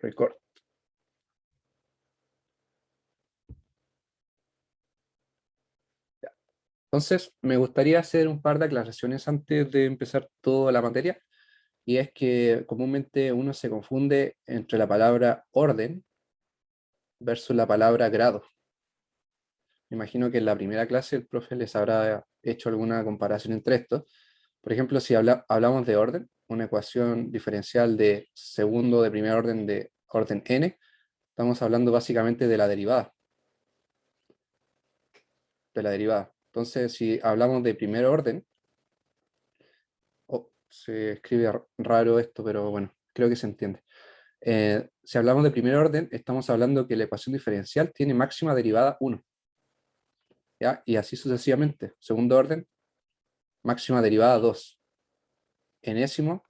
Record. Ya. Entonces, me gustaría hacer un par de aclaraciones antes de empezar toda la materia, y es que comúnmente uno se confunde entre la palabra orden versus la palabra grado. Me imagino que en la primera clase el profe les habrá hecho alguna comparación entre estos. Por ejemplo, si hablamos de orden, una ecuación diferencial de segundo de primer orden de orden n, estamos hablando básicamente de la derivada. Entonces, si hablamos de primer orden, se escribe raro esto, pero bueno, creo que se entiende. Si hablamos de primer orden, estamos hablando que la ecuación diferencial tiene máxima derivada 1. ¿Ya? Y así sucesivamente. Segundo orden, máxima derivada 2. Enésimo,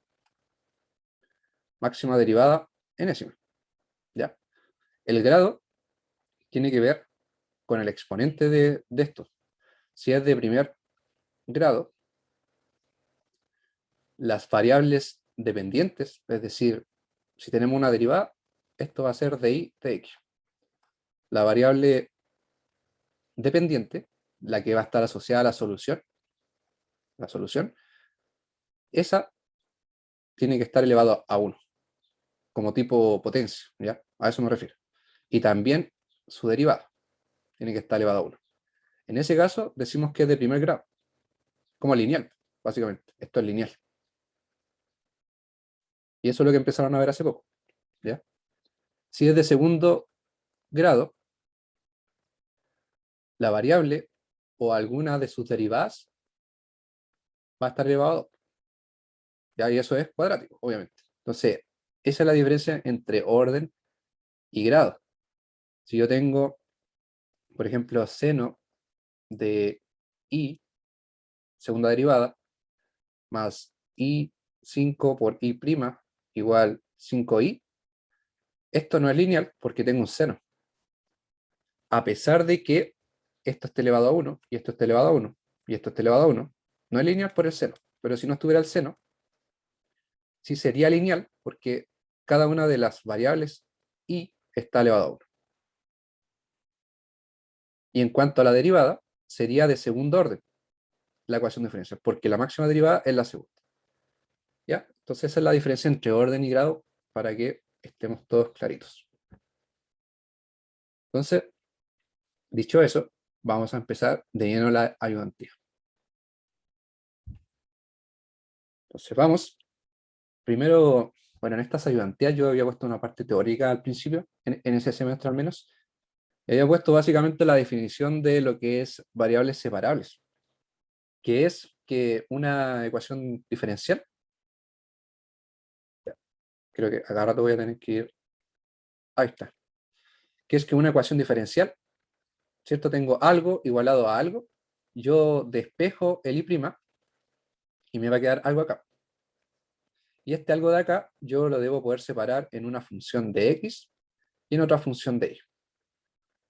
máxima derivada enésima. ¿Ya? El grado tiene que ver con el exponente de esto. Si es de primer grado, las variables dependientes, es decir, si tenemos una derivada, esto va a ser de y de x. La variable dependiente, la que va a estar asociada a la solución, esa tiene que estar elevado a 1, como tipo potencia, ¿ya? A eso me refiero. Y también su derivada tiene que estar elevado a 1. En ese caso, decimos que es de primer grado, como lineal, básicamente. Esto es lineal. Y eso es lo que empezaron a ver hace poco, ¿ya? Si es de segundo grado, la variable o alguna de sus derivadas va a estar elevado a 2. ¿Ya? Y eso es cuadrático, obviamente. Entonces, esa es la diferencia entre orden y grado. Si yo tengo, por ejemplo, seno de i, segunda derivada, más i5 por i' igual 5i, esto no es lineal porque tengo un seno. A pesar de que esto esté elevado a 1, y esto esté elevado a 1, y esto esté elevado a 1, no es lineal por el seno. Pero si no estuviera el seno, sí sería lineal porque cada una de las variables i está elevado a 1. Y en cuanto a la derivada, sería de segundo orden la ecuación diferencial, porque la máxima derivada es la segunda. ¿Ya? Entonces esa es la diferencia entre orden y grado para que estemos todos claritos. Entonces, dicho eso, vamos a empezar de lleno la ayudantía. Entonces vamos, primero, bueno, en estas ayudantías yo había puesto una parte teórica al principio, en ese semestre al menos, y había puesto básicamente la definición de lo que es variables separables, que es que una ecuación diferencial, creo que acá rato voy a tener que ir, ahí está, que es que una ecuación diferencial, ¿cierto? Tengo algo igualado a algo, yo despejo el i' y me va a quedar algo acá. Y este algo de acá yo lo debo poder separar en una función de x y en otra función de y.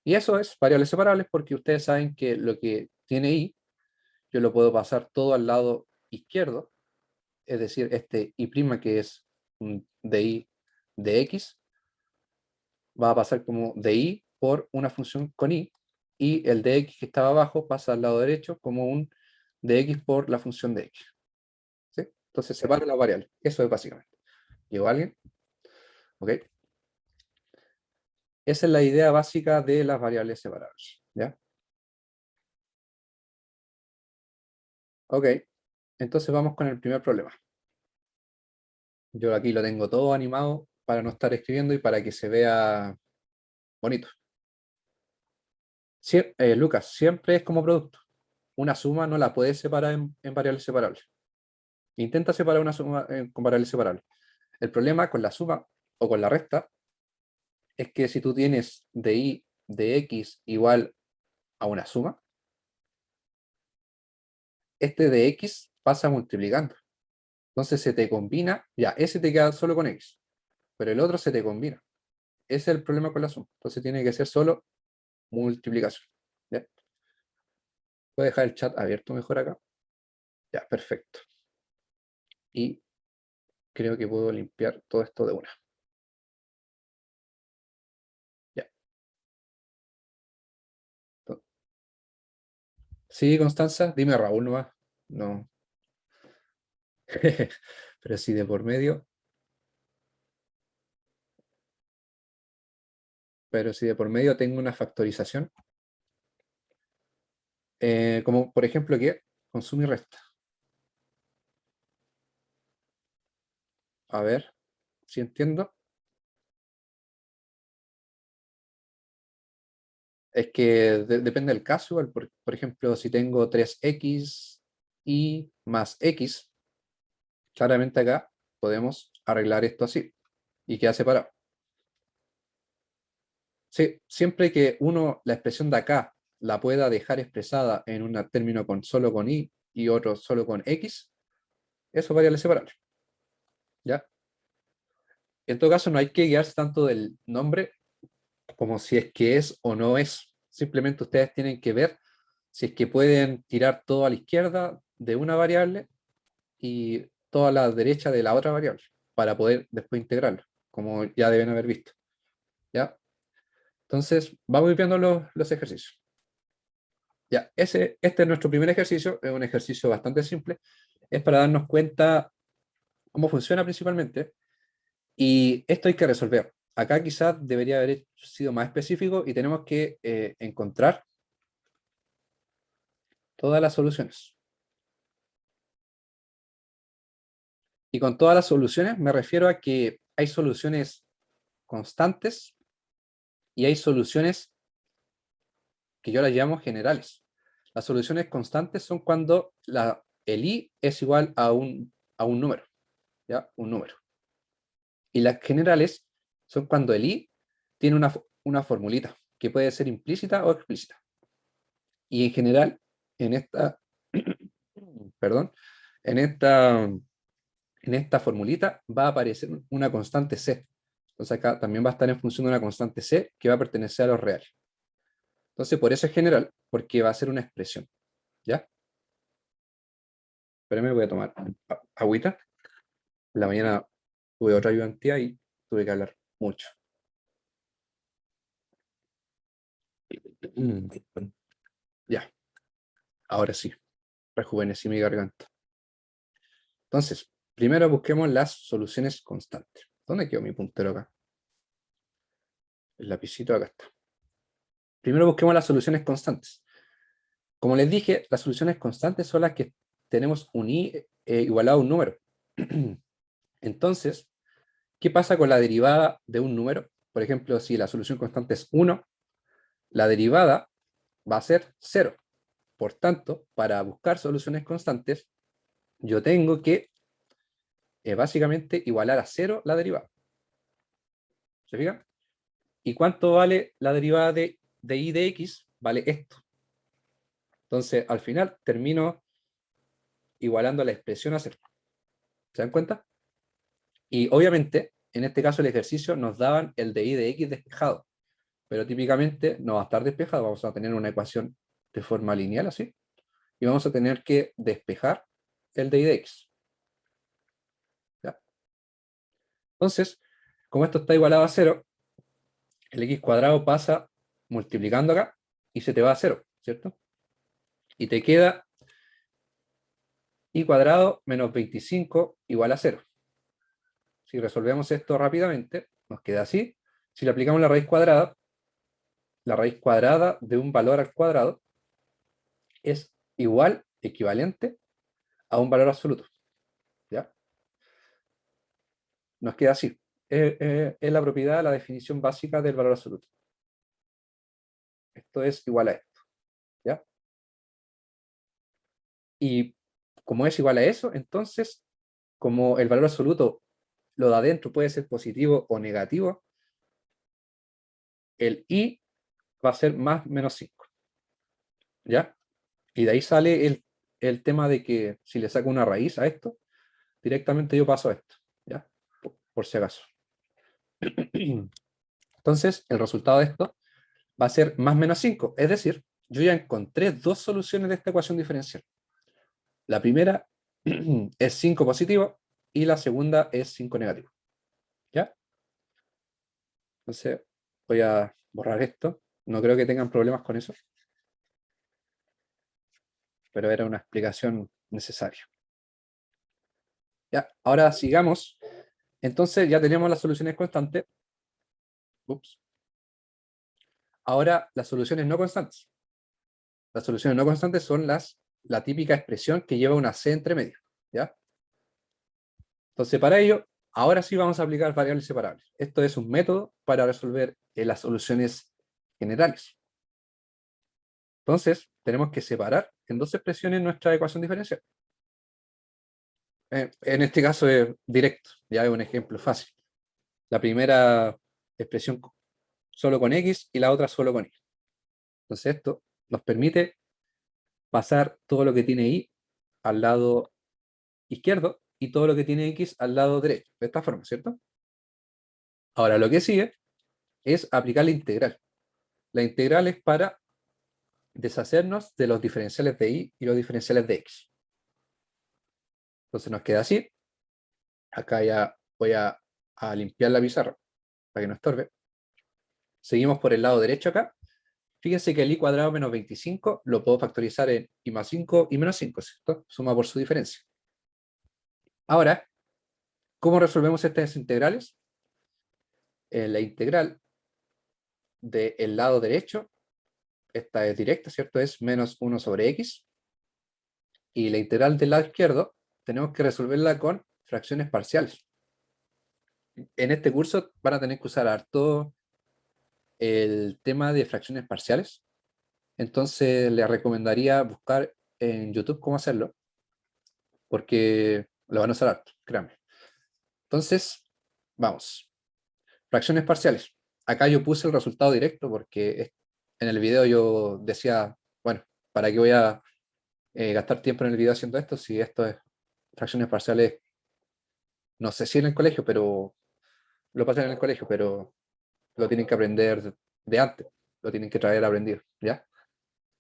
Y eso es variables separables porque ustedes saben que lo que tiene y, yo lo puedo pasar todo al lado izquierdo, es decir, este i' que es un di de x, va a pasar como di por una función con y el dx que estaba abajo pasa al lado derecho como un dx por la función de x. ¿Sí? Entonces separo las variables. Eso es básicamente. ¿Llegó alguien? ¿Ok? Esa es la idea básica de las variables separables. ¿Ya? Ok. Entonces vamos con el primer problema. Yo aquí lo tengo todo animado para no estar escribiendo y para que se vea bonito. Lucas, siempre es como producto. Una suma no la puedes separar en variables separables. Intenta separar una suma con variables separables. El problema con la suma o con la resta es que si tú tienes de y de x igual a una suma, este de x pasa multiplicando. Entonces se te combina, ya, ese te queda solo con x, pero el otro se te combina. Ese es el problema con la suma. Entonces tiene que ser solo multiplicación. ¿Ya? Voy a dejar el chat abierto mejor acá. Ya, perfecto. Y creo que puedo limpiar todo esto de una. Sí, Constanza, dime Raúl nomás. No. Pero si de por medio, pero si de por medio tengo una factorización, como por ejemplo que consume y resta. A ver, si entiendo. Es que depende del caso, igual, por ejemplo, si tengo 3x y más x, claramente acá podemos arreglar esto así y queda separado. Sí, siempre que uno, la expresión de acá, la pueda dejar expresada en un término con solo con y otro solo con x, eso es variable separable, ¿ya? En todo caso, no hay que guiarse tanto del nombre como si es que es o no es. Simplemente ustedes tienen que ver si es que pueden tirar todo a la izquierda de una variable y todo a la derecha de la otra variable para poder después integrarlo, como ya deben haber visto, ¿ya? Entonces, vamos viendo los ejercicios. Ya, este es nuestro primer ejercicio, es un ejercicio bastante simple, es para darnos cuenta cómo funciona principalmente, y esto hay que resolver. Acá quizás debería haber sido más específico y tenemos que encontrar todas las soluciones. Y con todas las soluciones me refiero a que hay soluciones constantes y hay soluciones que yo las llamo generales. Las soluciones constantes son cuando el i es igual a un número, ¿ya? Un número. Y las generales son cuando el i tiene una formulita, que puede ser implícita o explícita. Y en general, en esta, perdón, en esta, en esta formulita va a aparecer una constante c. Entonces acá también va a estar en función de una constante c que va a pertenecer a los reales. Entonces por eso es general, porque va a ser una expresión, ¿ya? Espérame, voy a tomar agüita. En la mañana tuve otra ayudantía y tuve que hablar mucho. Mm, Ya, ahora sí, rejuvenecí mi garganta. Entonces, primero busquemos las soluciones constantes. ¿Dónde quedó mi puntero acá? El lapicito acá está. Primero busquemos las soluciones constantes. Como les dije, las soluciones constantes son las que tenemos un i igualado a un número. Entonces, ¿qué pasa con la derivada de un número? Por ejemplo, si la solución constante es 1, la derivada va a ser 0. Por tanto, para buscar soluciones constantes, yo tengo que básicamente igualar a 0 la derivada. ¿Se fijan? ¿Y cuánto vale la derivada de i de x? Vale esto. Entonces, al final, termino igualando la expresión a 0. ¿Se dan cuenta? Y obviamente, en este caso el ejercicio nos daban el de i de x despejado, pero típicamente no va a estar despejado, vamos a tener una ecuación de forma lineal así, y vamos a tener que despejar el de i de x. ¿Ya? Entonces, como esto está igualado a 0, el x cuadrado pasa multiplicando acá y se te va a 0, ¿cierto? Y te queda y cuadrado menos 25 igual a 0. Si resolvemos esto rápidamente, nos queda así. Si le aplicamos la raíz cuadrada de un valor al cuadrado es igual, equivalente a un valor absoluto. ¿Ya? Nos queda así. Es la propiedad, la definición básica del valor absoluto. Esto es igual a esto. ¿Ya? Y como es igual a eso, entonces, como el valor absoluto, lo de adentro puede ser positivo o negativo, el i va a ser más menos 5. ¿Ya? Y de ahí sale el tema de que si le saco una raíz a esto, directamente yo paso a esto. ¿Ya? Por si acaso. Entonces, el resultado de esto va a ser más menos 5. Es decir, yo ya encontré dos soluciones de esta ecuación diferencial. La primera es 5 positivo y la segunda es 5 negativo. ¿Ya? Entonces, voy a borrar esto. No creo que tengan problemas con eso. pero era una explicación necesaria. Ya, ahora sigamos. Entonces ya teníamos las soluciones constantes. Ups. Ahora las soluciones no constantes. Las soluciones no constantes son la típica expresión que lleva una C entre medio. ¿Ya? Entonces, para ello, ahora sí vamos a aplicar variables separables. Esto es un método para resolver las soluciones generales. Entonces, tenemos que separar en dos expresiones nuestra ecuación diferencial. En este caso es directo, ya es un ejemplo fácil. La primera expresión solo con X y la otra solo con Y. Entonces, esto nos permite pasar todo lo que tiene Y al lado izquierdo y todo lo que tiene X al lado derecho, de esta forma, ¿cierto? Ahora, lo que sigue es aplicar la integral. La integral es para deshacernos de los diferenciales de Y y los diferenciales de X. Entonces nos queda así. Acá ya voy a limpiar la pizarra para que no estorbe. Seguimos por el lado derecho acá. Fíjense que el I cuadrado menos 25 lo puedo factorizar en I más 5 y menos 5, ¿cierto? Suma por su diferencia. Ahora, ¿cómo resolvemos estas integrales? La integral del lado derecho, esta es directa, ¿cierto? Es menos 1 sobre X. Y la integral del lado izquierdo, tenemos que resolverla con fracciones parciales. En este curso van a tener que usar harto el tema de fracciones parciales. Entonces les recomendaría buscar en YouTube cómo hacerlo, porque lo van a usar harto, créanme. Entonces, vamos. Fracciones parciales. Acá yo puse el resultado directo porque en el video yo decía, bueno, ¿para qué voy a gastar tiempo en el video haciendo esto si esto es fracciones parciales? No sé si en el colegio, pero lo pasan en el colegio, pero lo tienen que aprender de antes, lo tienen que traer aprendido, ¿ya?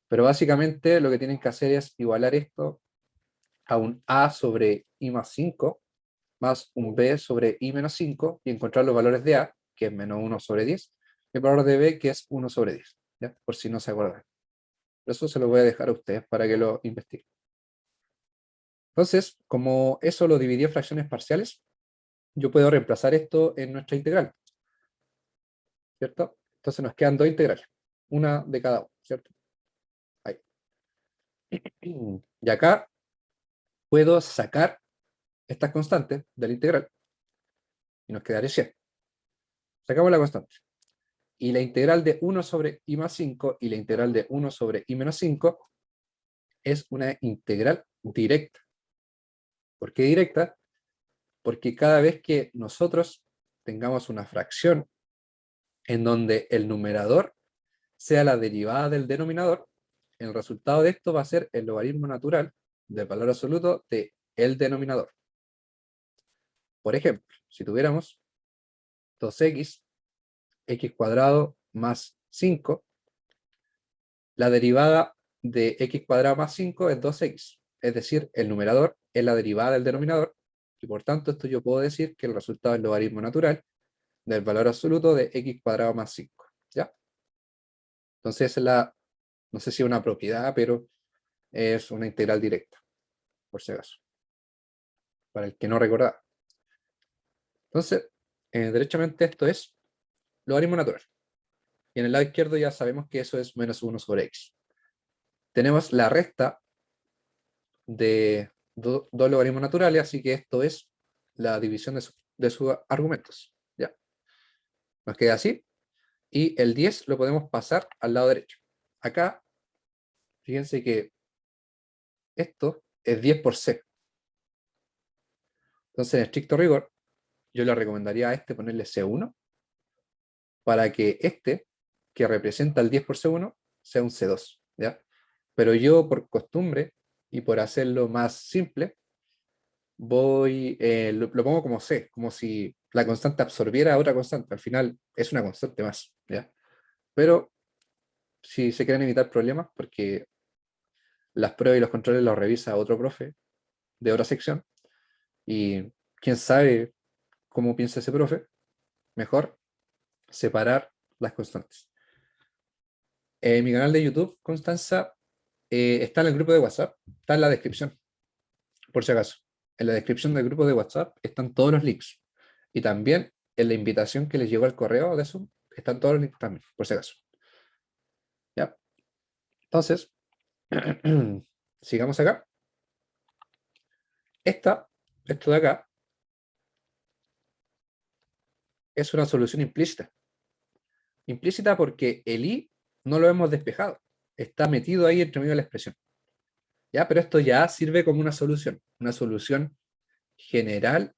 Pero básicamente lo que tienen que hacer es igualar esto a un A sobre I más 5 más un B sobre I menos 5 y encontrar los valores de A, que es menos 1 sobre 10, y el valor de B, que es 1 sobre 10, ¿ya? Por si no se acuerdan. Eso se lo voy a dejar a ustedes para que lo investiguen. Entonces, como eso lo dividí en fracciones parciales, yo puedo reemplazar esto en nuestra integral, ¿cierto? Entonces nos quedan dos integrales, una de cada uno, ¿cierto? Ahí. Y acá puedo sacar estas constantes de la integral y nos quedaría 100. Sacamos la constante. Y la integral de 1 sobre i más 5 y la integral de 1 sobre i menos 5 es una integral directa. ¿Por qué directa? Porque cada vez que nosotros tengamos una fracción en donde el numerador sea la derivada del denominador, el resultado de esto va a ser el logaritmo natural del valor absoluto de el denominador. Por ejemplo, si tuviéramos 2x, x cuadrado más 5, la derivada de x cuadrado más 5 es 2x. Es decir, el numerador es la derivada del denominador, y por tanto esto yo puedo decir que el resultado es el logaritmo natural del valor absoluto de x cuadrado más 5. ¿Ya? Entonces esa es no sé si es una propiedad, pero es una integral directa, por si acaso, para el que no recordaba. Entonces, derechamente esto es logaritmo natural. Y en el lado izquierdo ya sabemos que eso es menos 1 sobre x. Tenemos la resta de dos logaritmos naturales, así que esto es la división de sus argumentos. ¿Ya? Nos queda así. Y el 10 lo podemos pasar al lado derecho. Acá, fíjense que esto es 10 por c. Entonces, en estricto rigor, yo le recomendaría a este ponerle C1 para que este, que representa el 10 por C1, sea un C2. ¿Ya? Pero yo, por costumbre y por hacerlo más simple, lo pongo como C, como si la constante absorbiera a otra constante. Al final es una constante más, ¿ya? Pero si se quieren evitar problemas, porque las pruebas y los controles los revisa otro profe de otra sección, y quién sabe cómo piensa ese profe, mejor separar las constantes. En mi canal de YouTube, Constanza, está en el grupo de WhatsApp, está en la descripción, por si acaso. En la descripción del grupo de WhatsApp están todos los links. Y también en la invitación que les llegó al correo de Zoom, están todos los links también, por si acaso. ¿Ya? Entonces, sigamos acá. Esto de acá, es una solución implícita. Implícita porque el i no lo hemos despejado. Está metido ahí entre medio de la expresión. ¿Ya? Pero esto ya sirve como una solución general,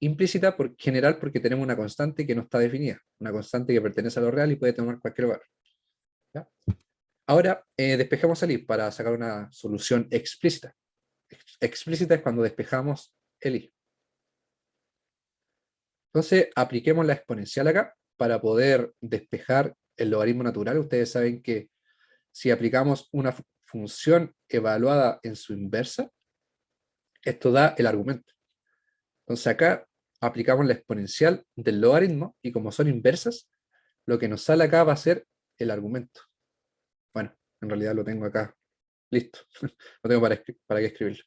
implícita, general porque tenemos una constante que no está definida, una constante que pertenece a lo real y puede tomar cualquier valor. ¿Ya? Ahora, despejamos el i para sacar una solución explícita. Explícita es cuando despejamos el i. Entonces, apliquemos la exponencial acá para poder despejar el logaritmo natural. Ustedes saben que si aplicamos una función evaluada en su inversa, esto da el argumento. Entonces acá aplicamos la exponencial del logaritmo y como son inversas, lo que nos sale acá va a ser el argumento. Bueno, en realidad lo tengo acá listo. No tengo para qué escribirlo.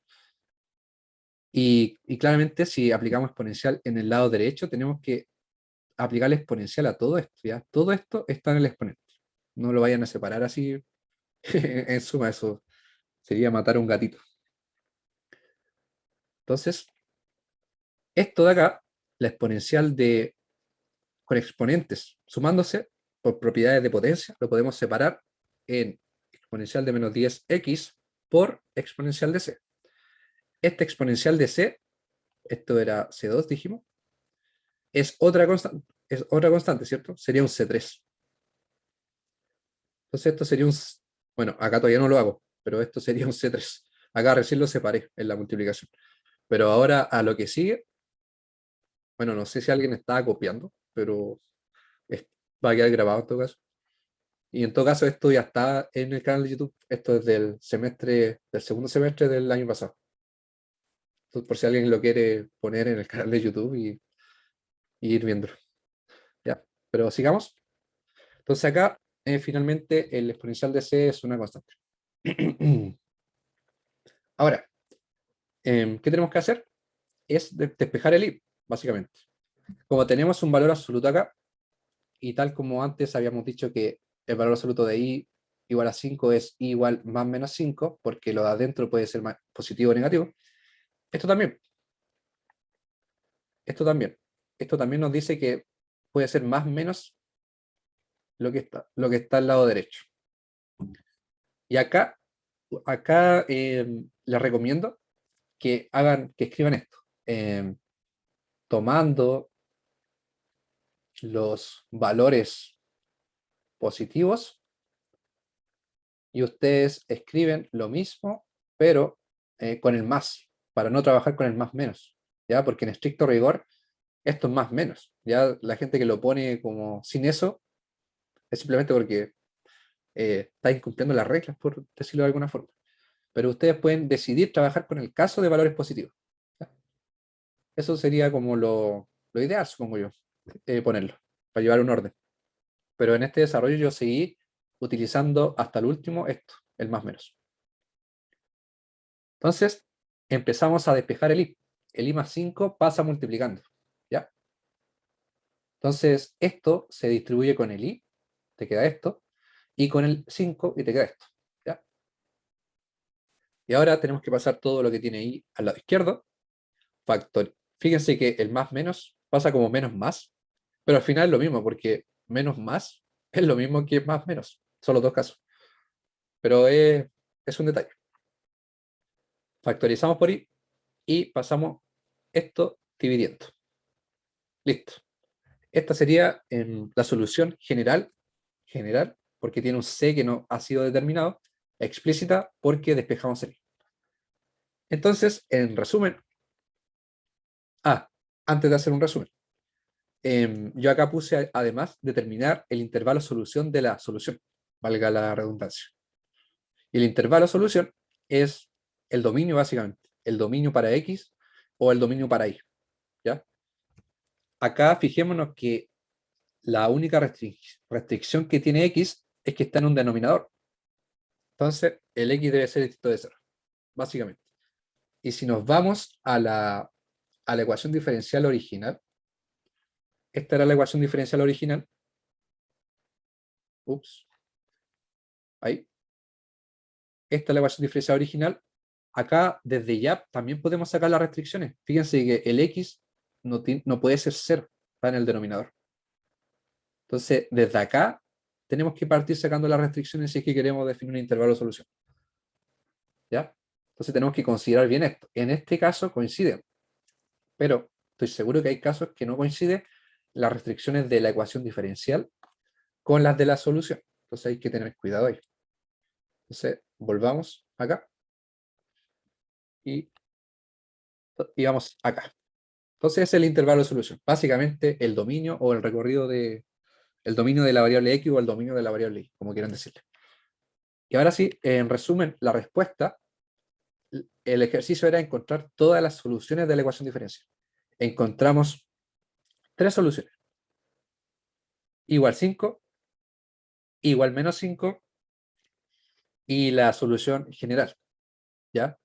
Y claramente si aplicamos exponencial en el lado derecho, tenemos que aplicar la exponencial a todo esto. ¿Ya? Todo esto está en el exponente. No lo vayan a separar así. En suma, eso sería matar a un gatito. Entonces, esto de acá, la exponencial con exponentes sumándose por propiedades de potencia, lo podemos separar en exponencial de menos 10x por exponencial de c. Este exponencial de c, esto era c2, dijimos, es otra constante, ¿cierto? Sería un c3. Entonces esto sería bueno, acá todavía no lo hago, pero esto sería un c3. Acá recién lo separé en la multiplicación. Pero ahora a lo que sigue, bueno, no sé si alguien estaba copiando, pero va a quedar grabado en todo caso. Y en todo caso, esto ya está en el canal de YouTube. Esto es del segundo semestre del año pasado. Entonces, por si alguien lo quiere poner en el canal de YouTube y ir viéndolo. Ya, pero sigamos. Entonces acá, finalmente, el exponencial de c es una constante. Ahora, ¿qué tenemos que hacer? Es despejar el i, básicamente. Como tenemos un valor absoluto acá, y tal como antes habíamos dicho que el valor absoluto de i igual a 5 es i igual más menos 5, porque lo de adentro puede ser más positivo o negativo. Esto también. Esto también. Esto también nos dice que puede ser más o menos lo que está al lado derecho. Y acá les recomiendo que escriban esto. Tomando los valores positivos y ustedes escriben lo mismo, pero con el más, para no trabajar con el más menos, ¿ya? Porque en estricto rigor esto es más menos, ¿ya? La gente que lo pone como sin eso es simplemente porque está incumpliendo las reglas, por decirlo de alguna forma. Pero ustedes pueden decidir trabajar con el caso de valores positivos, ¿ya? Eso sería como lo ideal, supongo yo, ponerlo, para llevar un orden. Pero en este desarrollo yo seguí utilizando hasta el último esto, el más menos. Entonces, empezamos a despejar el i. El i más 5 pasa multiplicando, ¿ya? Entonces, esto se distribuye con el i, te queda esto, y con el 5 y te queda esto, ¿ya? Y ahora tenemos que pasar todo lo que tiene i al lado izquierdo. Fíjense que el más menos pasa como menos más, pero al final es lo mismo, porque menos más es lo mismo que más menos. Son los dos casos. Pero es un detalle. Factorizamos por i y pasamos esto dividiendo. Listo. Esta sería la solución general, porque tiene un c que no ha sido determinado, explícita porque despejamos el i. Entonces, en resumen, antes de hacer un resumen, yo acá puse además determinar el intervalo solución de la solución, valga la redundancia. Y el intervalo solución es el dominio básicamente, el dominio para x o el dominio para y, ¿ya? Acá fijémonos que la única restricción que tiene x es que está en un denominador. Entonces, el x debe ser distinto de 0, básicamente. Y si nos vamos a la ecuación diferencial original, esta era la ecuación diferencial original. Ups. Ahí. Esta es la ecuación diferencial original. Acá, desde ya, también podemos sacar las restricciones. Fíjense que el x no puede ser 0, está en el denominador. Entonces, desde acá, tenemos que partir sacando las restricciones si es que queremos definir un intervalo de solución. ¿Ya? Entonces tenemos que considerar bien esto. En este caso coinciden, pero estoy seguro que hay casos que no coinciden las restricciones de la ecuación diferencial con las de la solución. Entonces hay que tener cuidado ahí. Entonces, volvamos acá y vamos acá. Entonces es el intervalo de solución. Básicamente el dominio o el recorrido el dominio de la variable x o el dominio de la variable y, como quieran decirle. Y ahora sí, en resumen, la respuesta, el ejercicio era encontrar todas las soluciones de la ecuación diferencial. Encontramos 3 soluciones. Igual 5, igual menos 5 y la solución general. ¿Ya?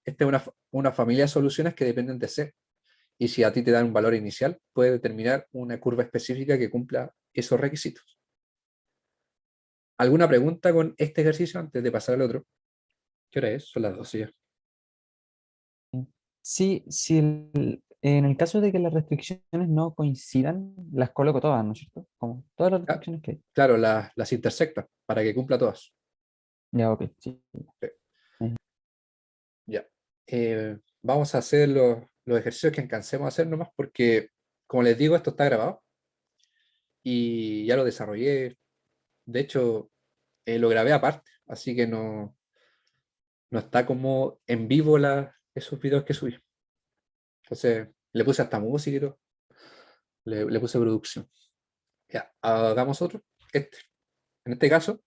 Esta es una familia de soluciones que dependen de C. Y si a ti te dan un valor inicial, puedes determinar una curva específica que cumpla esos requisitos. ¿Alguna pregunta con este ejercicio antes de pasar al otro? ¿Qué hora es? Son las 12 ya. Sí, si en el caso de que las restricciones no coincidan, las coloco todas, ¿no es cierto? Como todas las Ah, restricciones que hay. claro, las intersectas para que cumpla todas. Ya, ok, sí. Sí, Eh, ya. Vamos a hacer los ejercicios que alcancemos a hacer nomás porque, como les digo, esto está grabado y ya lo desarrollé. De hecho, lo grabé aparte, así que no está como en vivo esos videos que subí. Entonces, le puse hasta música y todo, le puse producción. Ya, hagamos otro. Este. En este caso,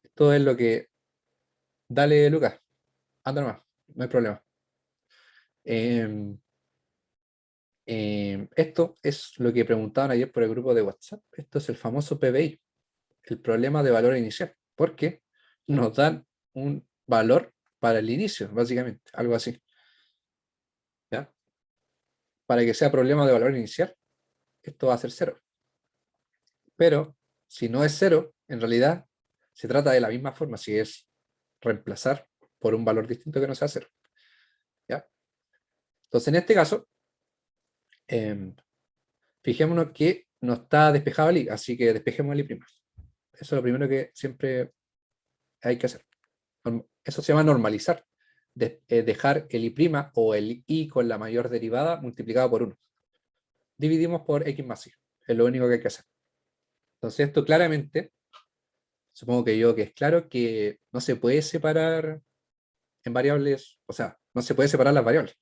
esto es lo que... Dale, Lucas, anda nomás, no hay problema. Em, esto es lo que preguntaban ayer por el grupo de WhatsApp. Esto es el famoso PBI, el problema de valor inicial, porque nos dan un valor para el inicio, básicamente, algo así. ¿Ya? Para que sea problema de valor inicial, esto va a ser 0. Pero si no es 0, en realidad se trata de la misma forma, si es reemplazar por un valor distinto que no sea 0. ¿Ya? Entonces, en este caso, em, fijémonos que no está despejado el i, así que despejemos el i'. Eso es lo primero que siempre hay que hacer. Eso se llama normalizar. Dejar el i' o el i con la mayor derivada multiplicado por 1. Dividimos por x más y. Es lo único que hay que hacer. Entonces esto claramente, supongo que es claro que no se puede separar en variables, o sea, no se puede separar las variables,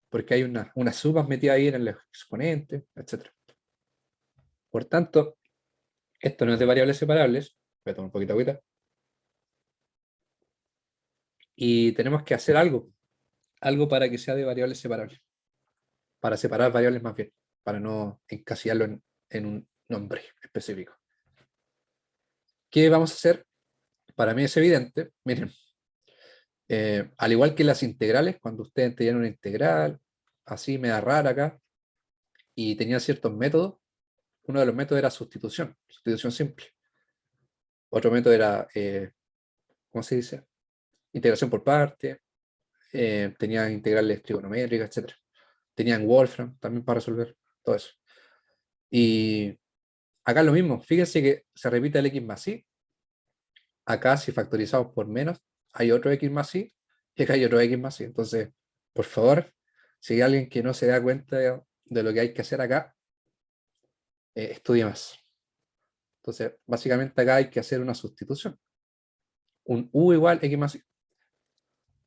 porque hay unas sumas metidas ahí en el exponente, etc. Por tanto, esto no es de variables separables. Voy a tomar un poquito de agüita. Y tenemos que hacer algo para que sea de variables separables, para separar variables más bien, para no encasillarlo en un nombre específico. ¿Qué vamos a hacer? Para mí es evidente, miren, al igual que las integrales, cuando ustedes tenían una integral, así me da rara acá, y tenía ciertos métodos, uno de los métodos era sustitución simple. Otro método era, ¿cómo se dice? Integración por parte, tenía integrales trigonométricas, etc. Tenían Wolfram también para resolver todo eso. Y acá es lo mismo, fíjense que se repite el x más y, acá si factorizamos por menos, hay otro x más y, y acá hay otro x más y. Entonces, por favor, si hay alguien que no se da cuenta de lo que hay que hacer acá, estudie más. Entonces, básicamente acá hay que hacer una sustitución. Un u igual x más y.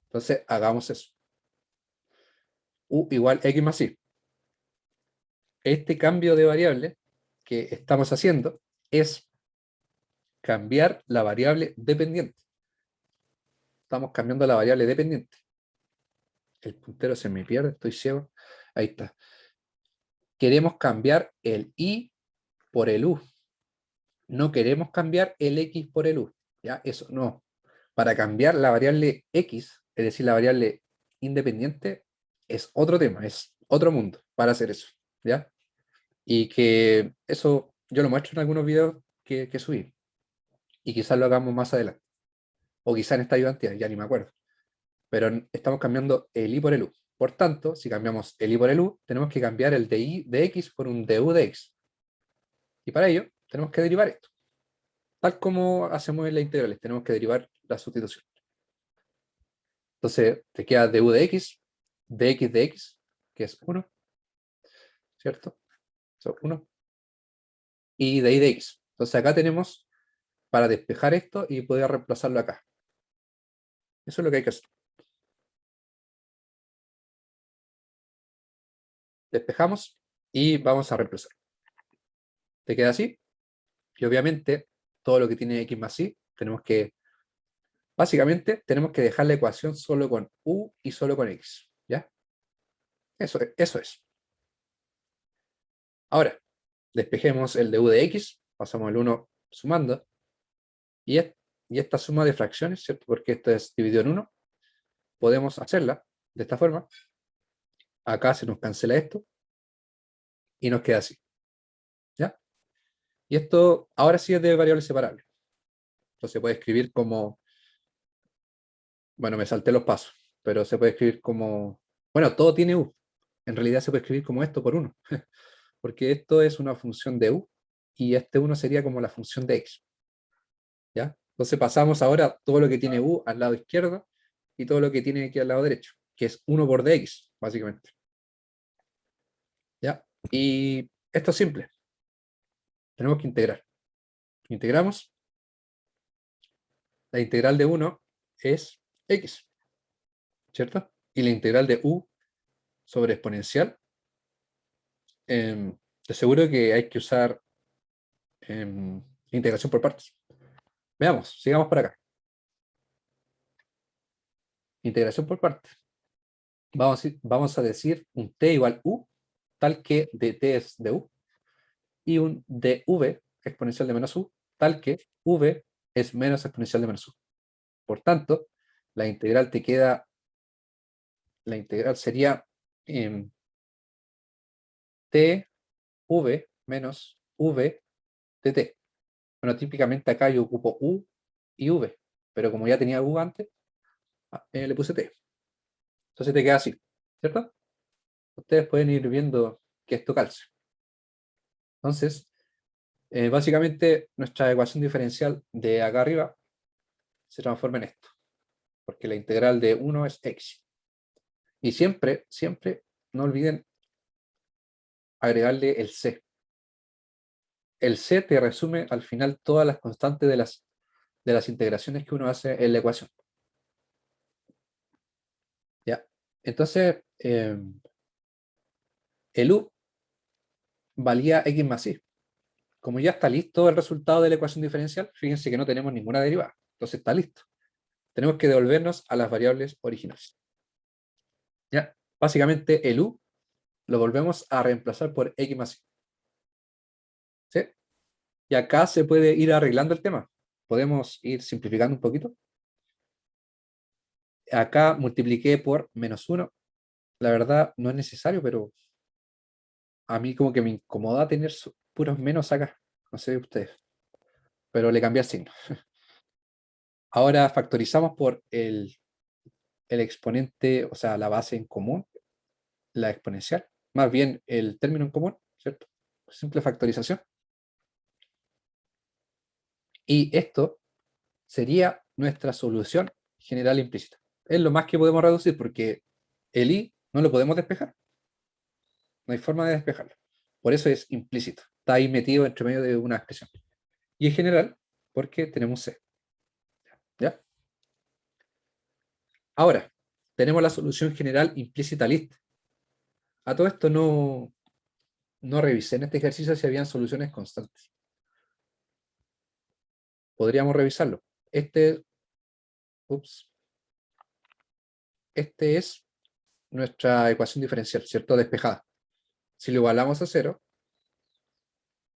Entonces, hagamos eso. U igual x más y. Este cambio de variable que estamos haciendo es cambiar la variable dependiente. Estamos cambiando la variable dependiente. El puntero se me pierde, estoy ciego. Ahí está. Queremos cambiar el i por el u. No queremos cambiar el x por el u. ¿Ya? Eso no. para cambiar la variable x, es decir, la variable independiente, es otro tema, es otro mundo para hacer eso, ¿ya? Y que eso yo lo muestro en algunos videos que subí, y quizás lo hagamos más adelante, o quizás en esta ayudantía, ya ni me acuerdo. Pero estamos cambiando el i por el u. Por tanto, si cambiamos el i por el u, tenemos que cambiar el di de x por un du de x. Y para ello, tenemos que derivar esto. Tal como hacemos en las integrales, tenemos que derivar la sustitución. Entonces, te queda du de x, que es 1, ¿cierto? Eso, 1. Y de i de x. Entonces acá tenemos para despejar esto y poder reemplazarlo acá. Eso es lo que hay que hacer. Despejamos y vamos a reemplazar. Te queda así. Y obviamente, todo lo que tiene x más y, básicamente, tenemos que dejar la ecuación solo con u y solo con x. ¿Ya? Eso es. Ahora, despejemos el de u de x, pasamos el 1 sumando, y, y esta suma de fracciones, ¿cierto? Porque esto es dividido en 1, podemos hacerla de esta forma. Acá se nos cancela esto, y nos queda así. ¿Ya? Y esto ahora sí es de variables separables. Entonces se puede escribir como, bueno, me salté los pasos, pero se puede escribir como, bueno, todo tiene u. En realidad se puede escribir como esto por 1, porque esto es una función de u, y este 1 sería como la función de x. ¿Ya? Entonces pasamos ahora todo lo que tiene u al lado izquierdo, y todo lo que tiene aquí al lado derecho, que es 1 por dx, básicamente. ¿Ya? Y esto es simple. Tenemos que integrar. Integramos. La integral de 1 es x, ¿cierto? Y la integral de u sobre exponencial, te aseguro que hay que usar integración por partes. Veamos, sigamos por acá. Integración por partes. Vamos a decir un t igual u, tal que dt es de u, y un dv exponencial de menos u, tal que v es menos exponencial de menos u. Por tanto, la integral sería tv menos v dt. Bueno, típicamente acá yo ocupo u y v, pero como ya tenía u antes, le puse t. Entonces te queda así, ¿cierto? Ustedes pueden ir viendo que esto calce. Entonces, básicamente nuestra ecuación diferencial de acá arriba se transforma en esto, porque la integral de 1 es x. Y siempre, siempre, no olviden agregarle el c. El c te resume al final todas las constantes de las integraciones que uno hace en la ecuación. ¿Ya? Entonces, el u valía x más y. Como ya está listo el resultado de la ecuación diferencial, fíjense que no tenemos ninguna derivada. Entonces está listo. Tenemos que devolvernos a las variables originales. ¿Ya? Básicamente el u lo volvemos a reemplazar por x más y. ¿Sí? Y acá se puede ir arreglando el tema. Podemos ir simplificando un poquito. Acá multipliqué por menos 1. La verdad no es necesario, pero a mí como que me incomoda tener puros menos acá. No sé de ustedes. Pero le cambié el signo. Ahora factorizamos por el exponente, o sea, la base en común, la exponencial, más bien el término en común, ¿cierto? Simple factorización. Y esto sería nuestra solución general implícita. Es lo más que podemos reducir porque el i no lo podemos despejar. No hay forma de despejarlo. Por eso es implícito. Está ahí metido entre medio de una expresión. Y en general porque tenemos c. ¿Ya? Ahora, tenemos la solución general implícita list. A todo esto no revisé en este ejercicio si habían soluciones constantes. Podríamos revisarlo. Ups, este es nuestra ecuación diferencial, ¿cierto? Despejada. Si lo igualamos a 0,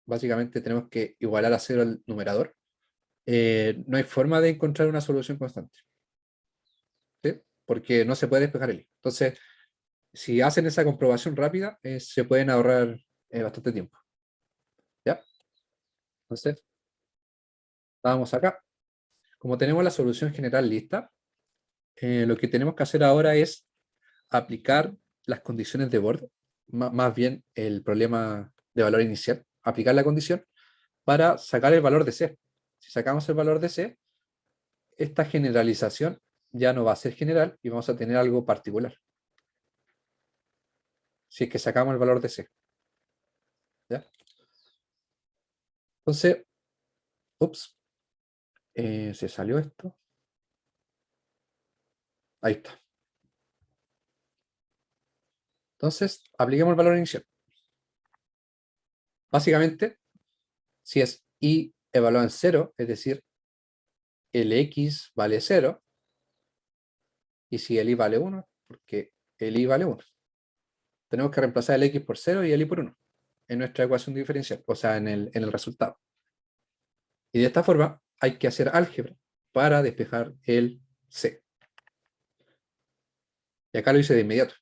básicamente tenemos que igualar a 0 el numerador no hay forma de encontrar una solución constante, ¿sí? Porque no se puede despejar el i. Entonces, si hacen esa comprobación rápida, se pueden ahorrar bastante tiempo. ¿Ya? Entonces, vamos acá. Como tenemos la solución general lista, lo que tenemos que hacer ahora es aplicar las condiciones de borde, más bien el problema de valor inicial, aplicar la condición para sacar el valor de C. Si sacamos el valor de C, esta generalización ya no va a ser general y vamos a tener algo particular. Si es que sacamos el valor de C. ¿Ya? Entonces, ups, se salió esto. Ahí está. Entonces, apliquemos el valor inicial. Básicamente, si es i evaluado en 0, es decir, el x vale 0, y si el i vale 1, porque el i vale 1. Tenemos que reemplazar el x por 0 y el i por 1 en nuestra ecuación diferencial, o sea, en el resultado. Y de esta forma hay que hacer álgebra para despejar el c. Y acá lo hice de inmediato.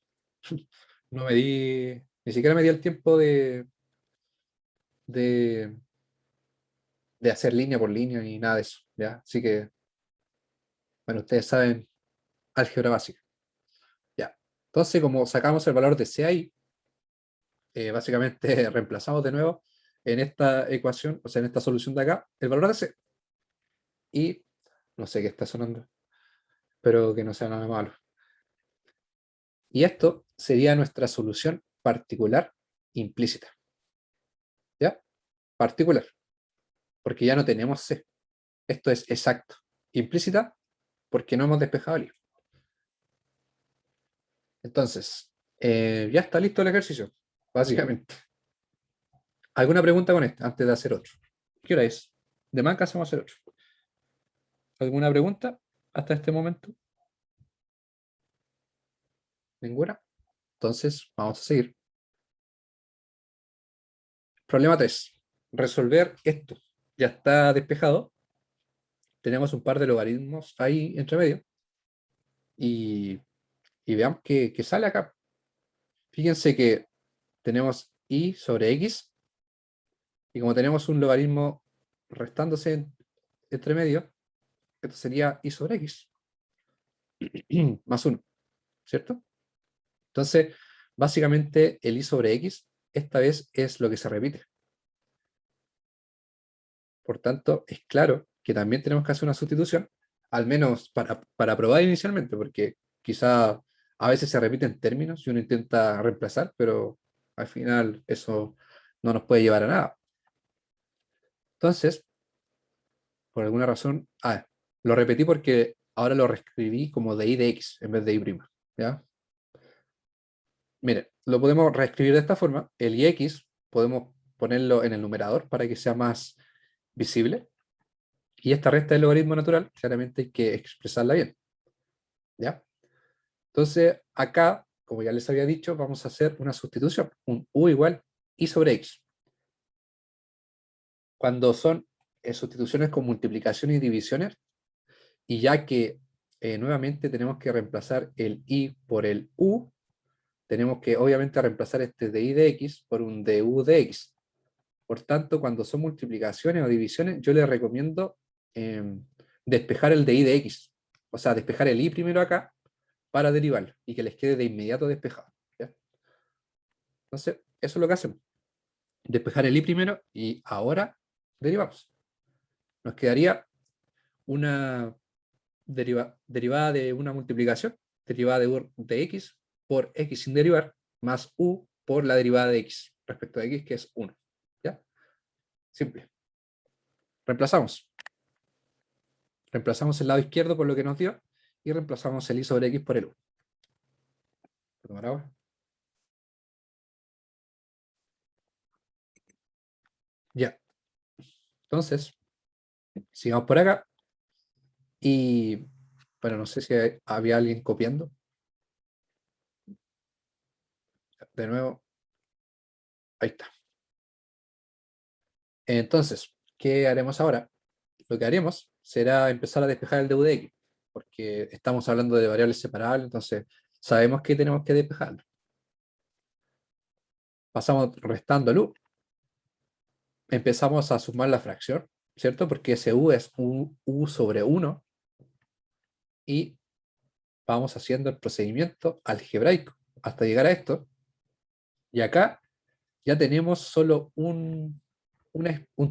No me di, ni siquiera me di el tiempo de, de hacer línea por línea ni nada de eso. ¿Ya? Así que, bueno, ustedes saben álgebra básica. Ya. Entonces, como sacamos el valor de c ahí, básicamente reemplazamos de nuevo en esta ecuación, o sea, en esta solución de acá, el valor de c. Y no sé qué está sonando, pero que no sea nada malo. Y esto sería nuestra solución particular implícita. ¿Ya? Particular, porque ya no tenemos c. Esto es exacto. Implícita, porque no hemos despejado el i. Entonces, ya está listo el ejercicio, básicamente. ¿Alguna pregunta con esto antes de hacer otro? ¿Qué hora es? De manca hacemos hacer otro. ¿Alguna pregunta hasta este momento? ¿Ninguna? Entonces, vamos a seguir. Problema 3. Resolver esto. Ya está despejado. Tenemos un par de logaritmos ahí entre medio. Y, y veamos qué sale acá. Fíjense que tenemos y sobre x. Y como tenemos un logaritmo restándose entre medio, esto sería y sobre x. Más 1. ¿Cierto? Entonces, básicamente el i sobre x esta vez es lo que se repite. Por tanto, es claro que también tenemos que hacer una sustitución, al menos para probar inicialmente, porque quizá a veces se repiten términos y uno intenta reemplazar, pero al final eso no nos puede llevar a nada. Entonces, por alguna razón, lo repetí porque ahora lo reescribí como de i de x en vez de i', ¿ya? Mire, lo podemos reescribir de esta forma. El ix podemos ponerlo en el numerador para que sea más visible. Y esta resta del logaritmo natural, claramente hay que expresarla bien. ¿Ya? Entonces, acá, como ya les había dicho, vamos a hacer una sustitución. Un u igual i sobre x. Cuando son sustituciones con multiplicaciones y divisiones, y ya que nuevamente tenemos que reemplazar el i por el u, tenemos que obviamente reemplazar este de i de x por un du de x. Por tanto, cuando son multiplicaciones o divisiones, yo les recomiendo despejar el de i de x. O sea, despejar el i primero acá para derivarlo y que les quede de inmediato despejado. ¿Ya? Entonces, eso es lo que hacemos. Despejar el i primero y ahora derivamos. Nos quedaría una derivada de una multiplicación, derivada de x por x sin derivar, más u por la derivada de x respecto de x, que es 1. ¿Ya? Simple. Reemplazamos. Reemplazamos el lado izquierdo por lo que nos dio y reemplazamos el i sobre x por el u. ¿Puedo tomar agua? Ya. Entonces, sigamos por acá. Y bueno, no sé si había alguien copiando. De nuevo, ahí está. Entonces, ¿qué haremos ahora? lo que haremos será empezar a despejar el du de x, porque estamos hablando de variables separables, entonces sabemos que tenemos que despejarlo. Pasamos restando el u, empezamos a sumar la fracción, ¿cierto? Porque ese u es u sobre 1, y vamos haciendo el procedimiento algebraico hasta llegar a esto, y acá ya tenemos solo un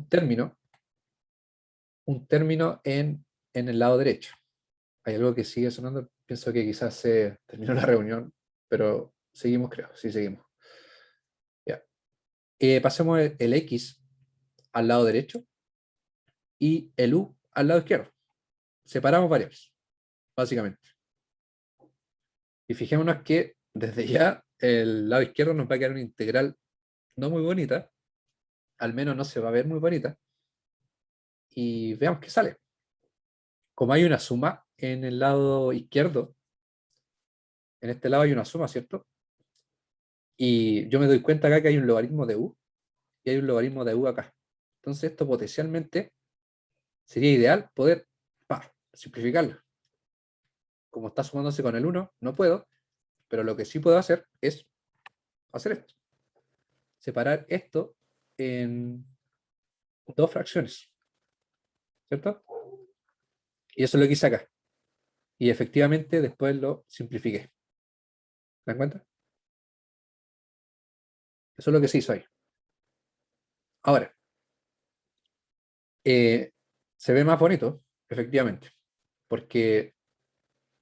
término en el lado derecho. Hay algo que sigue sonando, pienso que quizás se terminó la reunión, pero seguimos, creo, sí seguimos. Ya. Pasemos el x al lado derecho y el u al lado izquierdo. Separamos variables, básicamente. Y fijémonos que desde ya el lado izquierdo nos va a quedar una integral no muy bonita, al menos no se va a ver muy bonita, y veamos qué sale. Como hay una suma en el lado izquierdo, en este lado hay una suma, ¿cierto? Y yo me doy cuenta acá que hay un logaritmo de u y hay un logaritmo de u acá. Entonces esto potencialmente sería ideal poder simplificarlo. Como está sumándose con el 1, no puedo, pero lo que sí puedo hacer es hacer esto. Separar esto en dos fracciones, ¿cierto? Y eso es lo que hice acá. Y efectivamente después lo simplifiqué. ¿Se dan cuenta? Eso es lo que se hizo ahí. Ahora, se ve más bonito, efectivamente, porque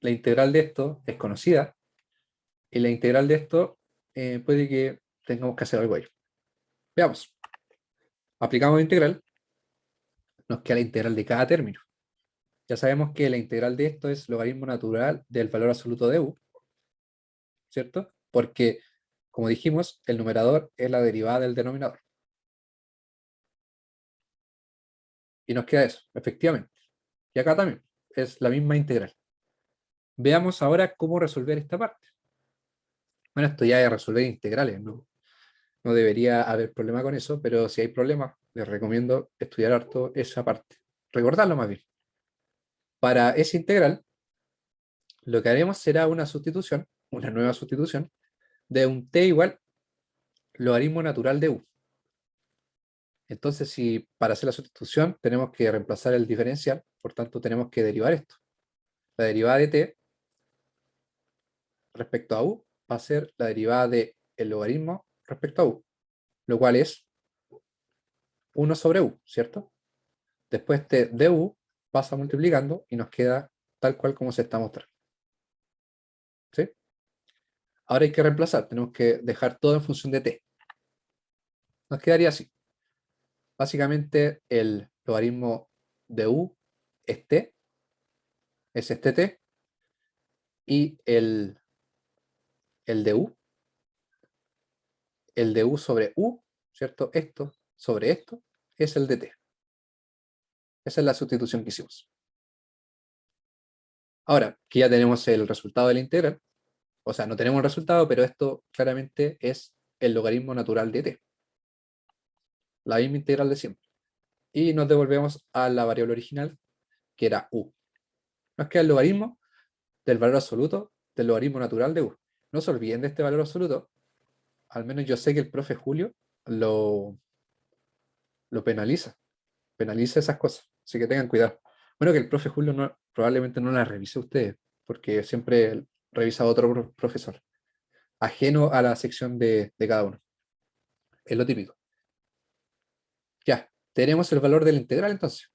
la integral de esto es conocida y la integral de esto puede que tengamos que hacer algo ahí. Veamos. Aplicamos la integral, nos queda la integral de cada término. Ya sabemos que la integral de esto es logaritmo natural del valor absoluto de u, ¿cierto? Porque, como dijimos, el numerador es la derivada del denominador. Y nos queda eso, efectivamente. Y acá también es la misma integral. Veamos ahora cómo resolver esta parte. Bueno, esto ya es resolver integrales, no debería haber problema con eso, pero si hay problema, les recomiendo estudiar harto esa parte. Recordarlo más bien. Para esa integral, lo que haremos será una sustitución, una nueva sustitución, de un t igual logaritmo natural de u. Entonces, si para hacer la sustitución tenemos que reemplazar el diferencial, por tanto tenemos que derivar esto. La derivada de t respecto a u va a ser la derivada del logaritmo respecto a u, lo cual es 1 sobre u, ¿cierto? Después de du pasa multiplicando y nos queda tal cual como se está mostrando. ¿Sí? Ahora hay que reemplazar, tenemos que dejar todo en función de t. Nos quedaría así. Básicamente el logaritmo de u es t, es este t, y el de u sobre u, ¿cierto? Esto sobre esto es el de t. Esa es la sustitución que hicimos. Ahora que ya tenemos el resultado de la integral, o sea, no tenemos el resultado, pero esto claramente es el logaritmo natural de t. La misma integral de siempre. Y nos devolvemos a la variable original, que era u. Nos queda el logaritmo del valor absoluto del logaritmo natural de u. No se olviden de este valor absoluto. Al menos yo sé que el profe Julio lo penaliza esas cosas. Así que tengan cuidado. Bueno, que el profe Julio probablemente no la revise ustedes, porque siempre revisa otro profesor, ajeno a la sección de cada uno. Es lo típico. Ya, tenemos el valor de la integral entonces.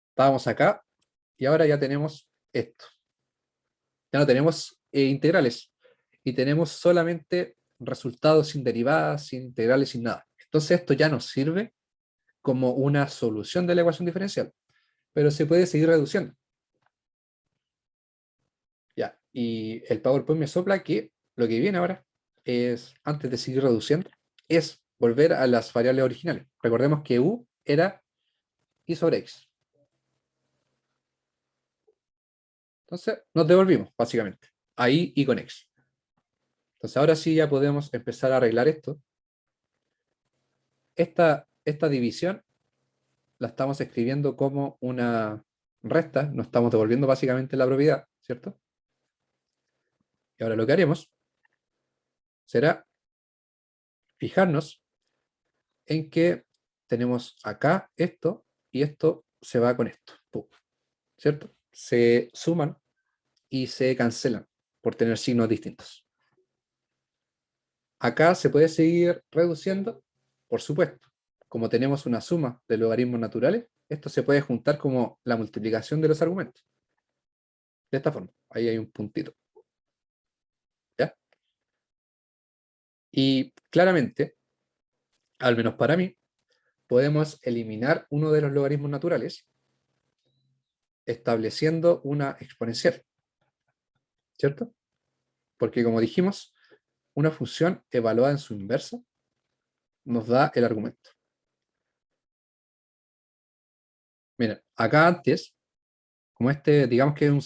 Estábamos acá y ahora ya tenemos esto. Ya no tenemos integrales y tenemos solamente resultados sin derivadas, sin integrales, sin nada. Entonces esto ya nos sirve como una solución de la ecuación diferencial, pero se puede seguir reduciendo. Ya, y el PowerPoint me sopla que lo que viene ahora es, antes de seguir reduciendo, es volver a las variables originales. Recordemos que u era y sobre x. Entonces nos devolvimos, básicamente, a y con x. Entonces ahora sí ya podemos empezar a arreglar esto. Esta división la estamos escribiendo como una resta, nos estamos devolviendo básicamente la propiedad, ¿cierto? Y ahora lo que haremos será fijarnos en que tenemos acá esto y esto se va con esto, ¡pum! ¿Cierto? Se suman y se cancelan por tener signos distintos. Acá se puede seguir reduciendo, por supuesto. Como tenemos una suma de logaritmos naturales, esto se puede juntar como la multiplicación de los argumentos. De esta forma, ahí hay un puntito. ¿Ya? Y claramente, al menos para mí, podemos eliminar uno de los logaritmos naturales estableciendo una exponencial, ¿cierto? Porque como dijimos, una función evaluada en su inversa nos da el argumento. Miren, acá antes, como este, digamos que es un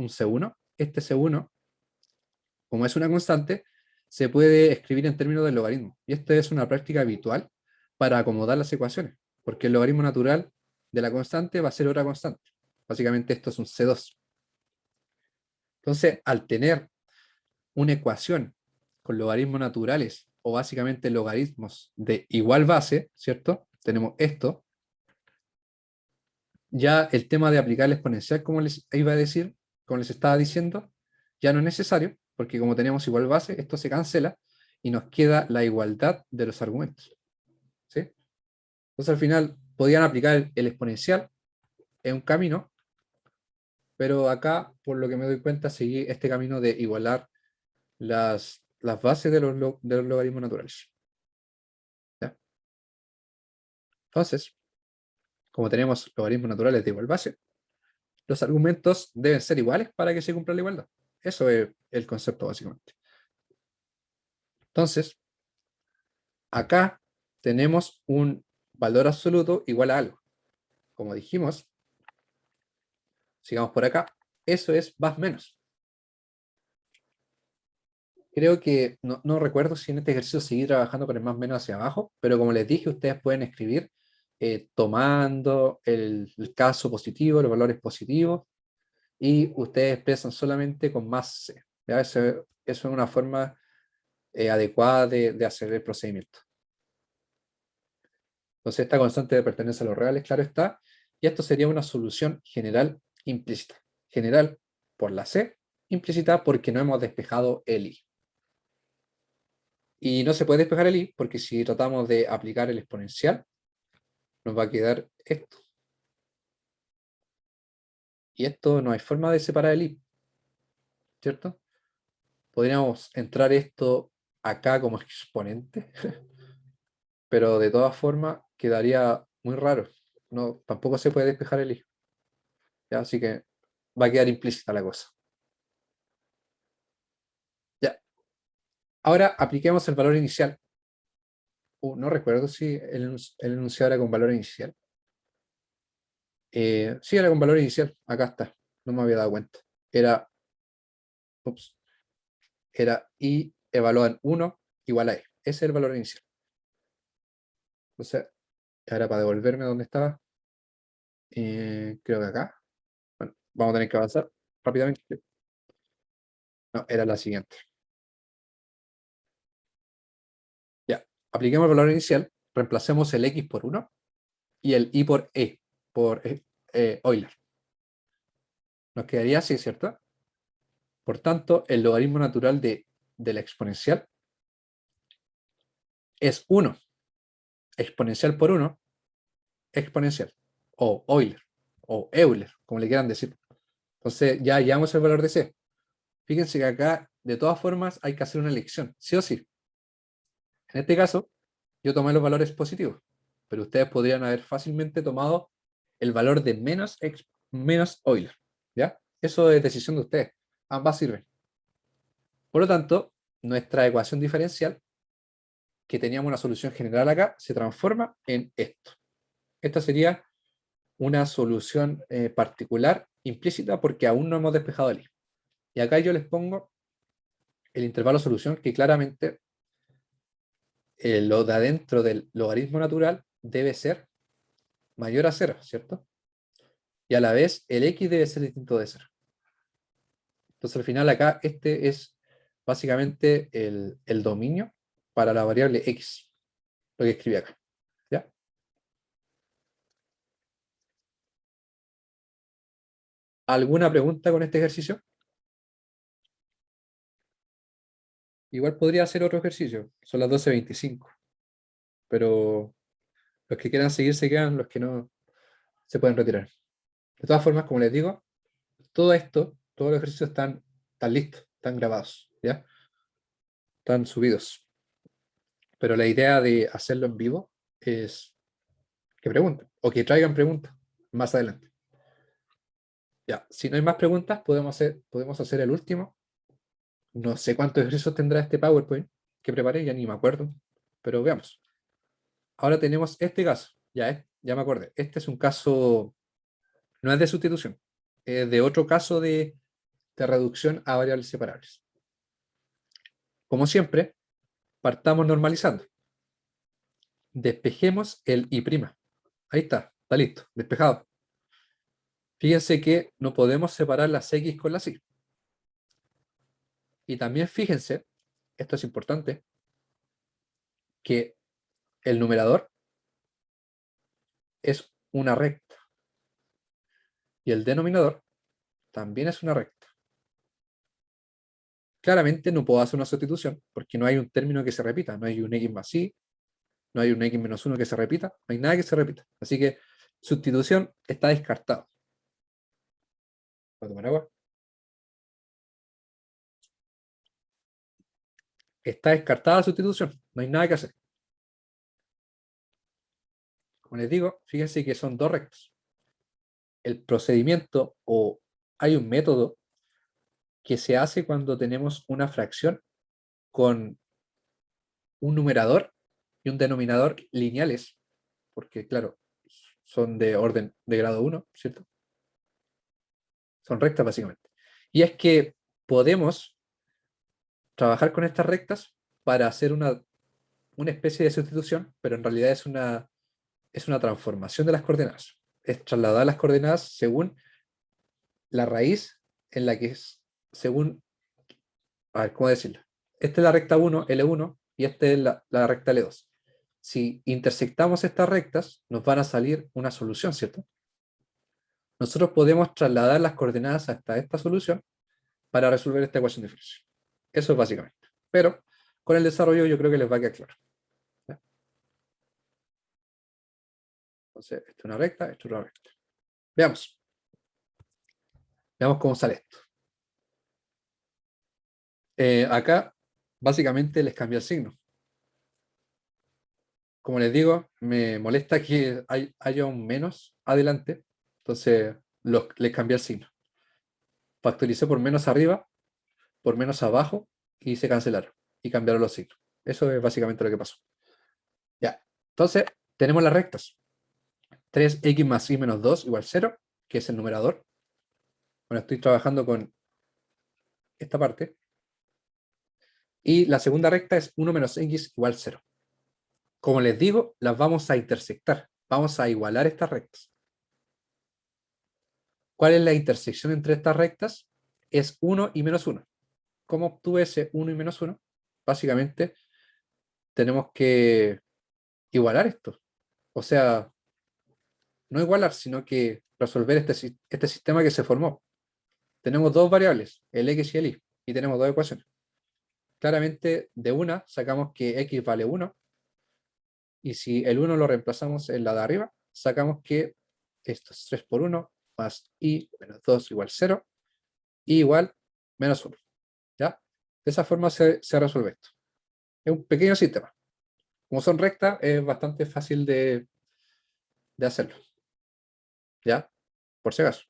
C1, este C1, como es una constante, se puede escribir en términos de logaritmo. Y esta es una práctica habitual para acomodar las ecuaciones, porque el logaritmo natural de la constante va a ser otra constante. Básicamente esto es un C2. Entonces, al tener una ecuación con logaritmos naturales, o básicamente logaritmos de igual base, ¿cierto? Tenemos esto. Ya el tema de aplicar la exponencial, como les iba a decir, como les estaba diciendo, ya no es necesario, porque como tenemos igual base, esto se cancela y nos queda la igualdad de los argumentos. ¿Sí? Entonces al final podían aplicar el exponencial en un camino, pero acá, por lo que me doy cuenta, seguí este camino de igualar las bases de los logaritmos naturales. ¿Ya? Entonces, como tenemos logaritmos naturales de igual base, los argumentos deben ser iguales para que se cumpla la igualdad. Eso es el concepto básicamente. Entonces, acá tenemos un valor absoluto igual a algo. Como dijimos, sigamos por acá, eso es más menos. Creo que, no recuerdo si en este ejercicio seguí trabajando con el más menos hacia abajo, pero como les dije, ustedes pueden escribir tomando el caso positivo, los valores positivos, y ustedes expresan solamente con más C. ¿Ya? Eso es una forma adecuada de hacer el procedimiento. Entonces esta constante pertenece a los reales, claro está, y esto sería una solución general implícita. General por la C, implícita porque no hemos despejado el I. Y no se puede despejar el I porque si tratamos de aplicar el exponencial, nos va a quedar esto. Y esto no hay forma de separar el I, ¿cierto? Podríamos entrar esto acá como exponente, pero de todas formas quedaría muy raro. No, tampoco se puede despejar el I. ¿Ya? Así que va a quedar implícita la cosa. Ya. Ahora apliquemos el valor inicial. No recuerdo si el enunciado era con valor inicial. Sí, era con valor inicial. Acá está. No me había dado cuenta. Ups, era I evaluado en 1 igual a E. Ese es el valor inicial. Entonces, ahora para devolverme donde estaba, creo que acá. Bueno, vamos a tener que avanzar rápidamente. No, era la siguiente. Ya, apliquemos el valor inicial, reemplacemos el X por 1 y el Y por E, por Euler. Nos quedaría así, ¿cierto? Por tanto, el logaritmo natural de la exponencial es 1. Exponencial por 1, exponencial. O Euler, o Euler, como le quieran decir. Entonces ya hallamos el valor de C. Fíjense que acá, de todas formas, hay que hacer una elección, sí o sí. En este caso, yo tomé los valores positivos, pero ustedes podrían haber fácilmente tomado el valor de menos Euler. ¿Ya? Eso es decisión de ustedes. Ambas sirven. Por lo tanto, nuestra ecuación diferencial, que teníamos una solución general acá, se transforma en esto. Esta sería una solución particular implícita porque aún no hemos despejado el I. Y acá yo les pongo el intervalo solución que claramente lo de adentro del logaritmo natural debe ser mayor a 0, ¿cierto? Y a la vez el x debe ser distinto de 0. Entonces al final acá este es básicamente el dominio para la variable x, lo que escribí acá. ¿Ya? ¿Alguna pregunta con este ejercicio? Igual podría hacer otro ejercicio, son las 12:25, pero los que quieran seguir se quedan, los que no se pueden retirar. De todas formas, como les digo, todo esto, todos los ejercicios están listos, están grabados, ¿ya? Están subidos. Pero la idea de hacerlo en vivo es que pregunten o que traigan preguntas más adelante. Ya, si no hay más preguntas, podemos hacer el último. No sé cuántos ejercicios tendrá este PowerPoint que preparé, ya ni me acuerdo, pero veamos. Ahora tenemos este caso, ya me acordé. Este es un caso, no es de sustitución, es de otro caso de reducción a variables separables. Como siempre, partamos normalizando. Despejemos el I'. Ahí está listo, despejado. Fíjense que no podemos separar las X con las Y. Y también fíjense, esto es importante, que el numerador es una recta y el denominador también es una recta. Claramente no puedo hacer una sustitución porque no hay un término que se repita, no hay un X más Y, no hay un X menos 1 que se repita, no hay nada que se repita. Así que sustitución está descartado. ¿Puedo tomar agua? Está descartada la sustitución, no hay nada que hacer. Como les digo, fíjense que son dos rectas. El procedimiento o hay un método que se hace cuando tenemos una fracción con un numerador y un denominador lineales, porque claro, son de orden de grado 1, ¿cierto? Son rectas básicamente. Y es que podemos trabajar con estas rectas para hacer una especie de sustitución, pero en realidad es una transformación de las coordenadas. Es trasladar las coordenadas según la raíz en la que es, según, a ver, ¿cómo decirlo? Esta es la recta 1, L1, y esta es la recta L2. Si intersectamos estas rectas, nos van a salir una solución, ¿cierto? Nosotros podemos trasladar las coordenadas hasta esta solución para resolver esta ecuación diferencial. Eso es básicamente. Pero con el desarrollo yo creo que les va a quedar claro. ¿Ya? Entonces, esta es una recta, esta es una recta. Veamos. Veamos cómo sale esto. Acá, básicamente, les cambia el signo. Como les digo, me molesta que haya un menos adelante, entonces les cambié el signo. Factoricé por menos arriba, por menos abajo, y se cancelaron, y cambiaron los signos. Eso es básicamente lo que pasó. Ya, entonces, tenemos las rectas. 3x más y menos 2 igual 0, que es el numerador. Bueno, estoy trabajando con esta parte. Y la segunda recta es 1 menos x igual 0. Como les digo, las vamos a intersectar. Vamos a igualar estas rectas. ¿Cuál es la intersección entre estas rectas? Es 1 y menos 1. ¿Cómo obtuve ese 1 y menos 1? Básicamente, tenemos que igualar esto. O sea, no igualar, sino que resolver este sistema que se formó. Tenemos dos variables, el x y el y, y tenemos dos ecuaciones. Claramente, de una sacamos que x vale 1, y si el 1 lo reemplazamos en la de arriba, sacamos que esto es 3 por 1 más y menos 2 igual 0, y igual menos 1. ¿Ya? De esa forma se resuelve esto. Es un pequeño sistema. Como son rectas, es bastante fácil de hacerlo. ¿Ya? Por si acaso.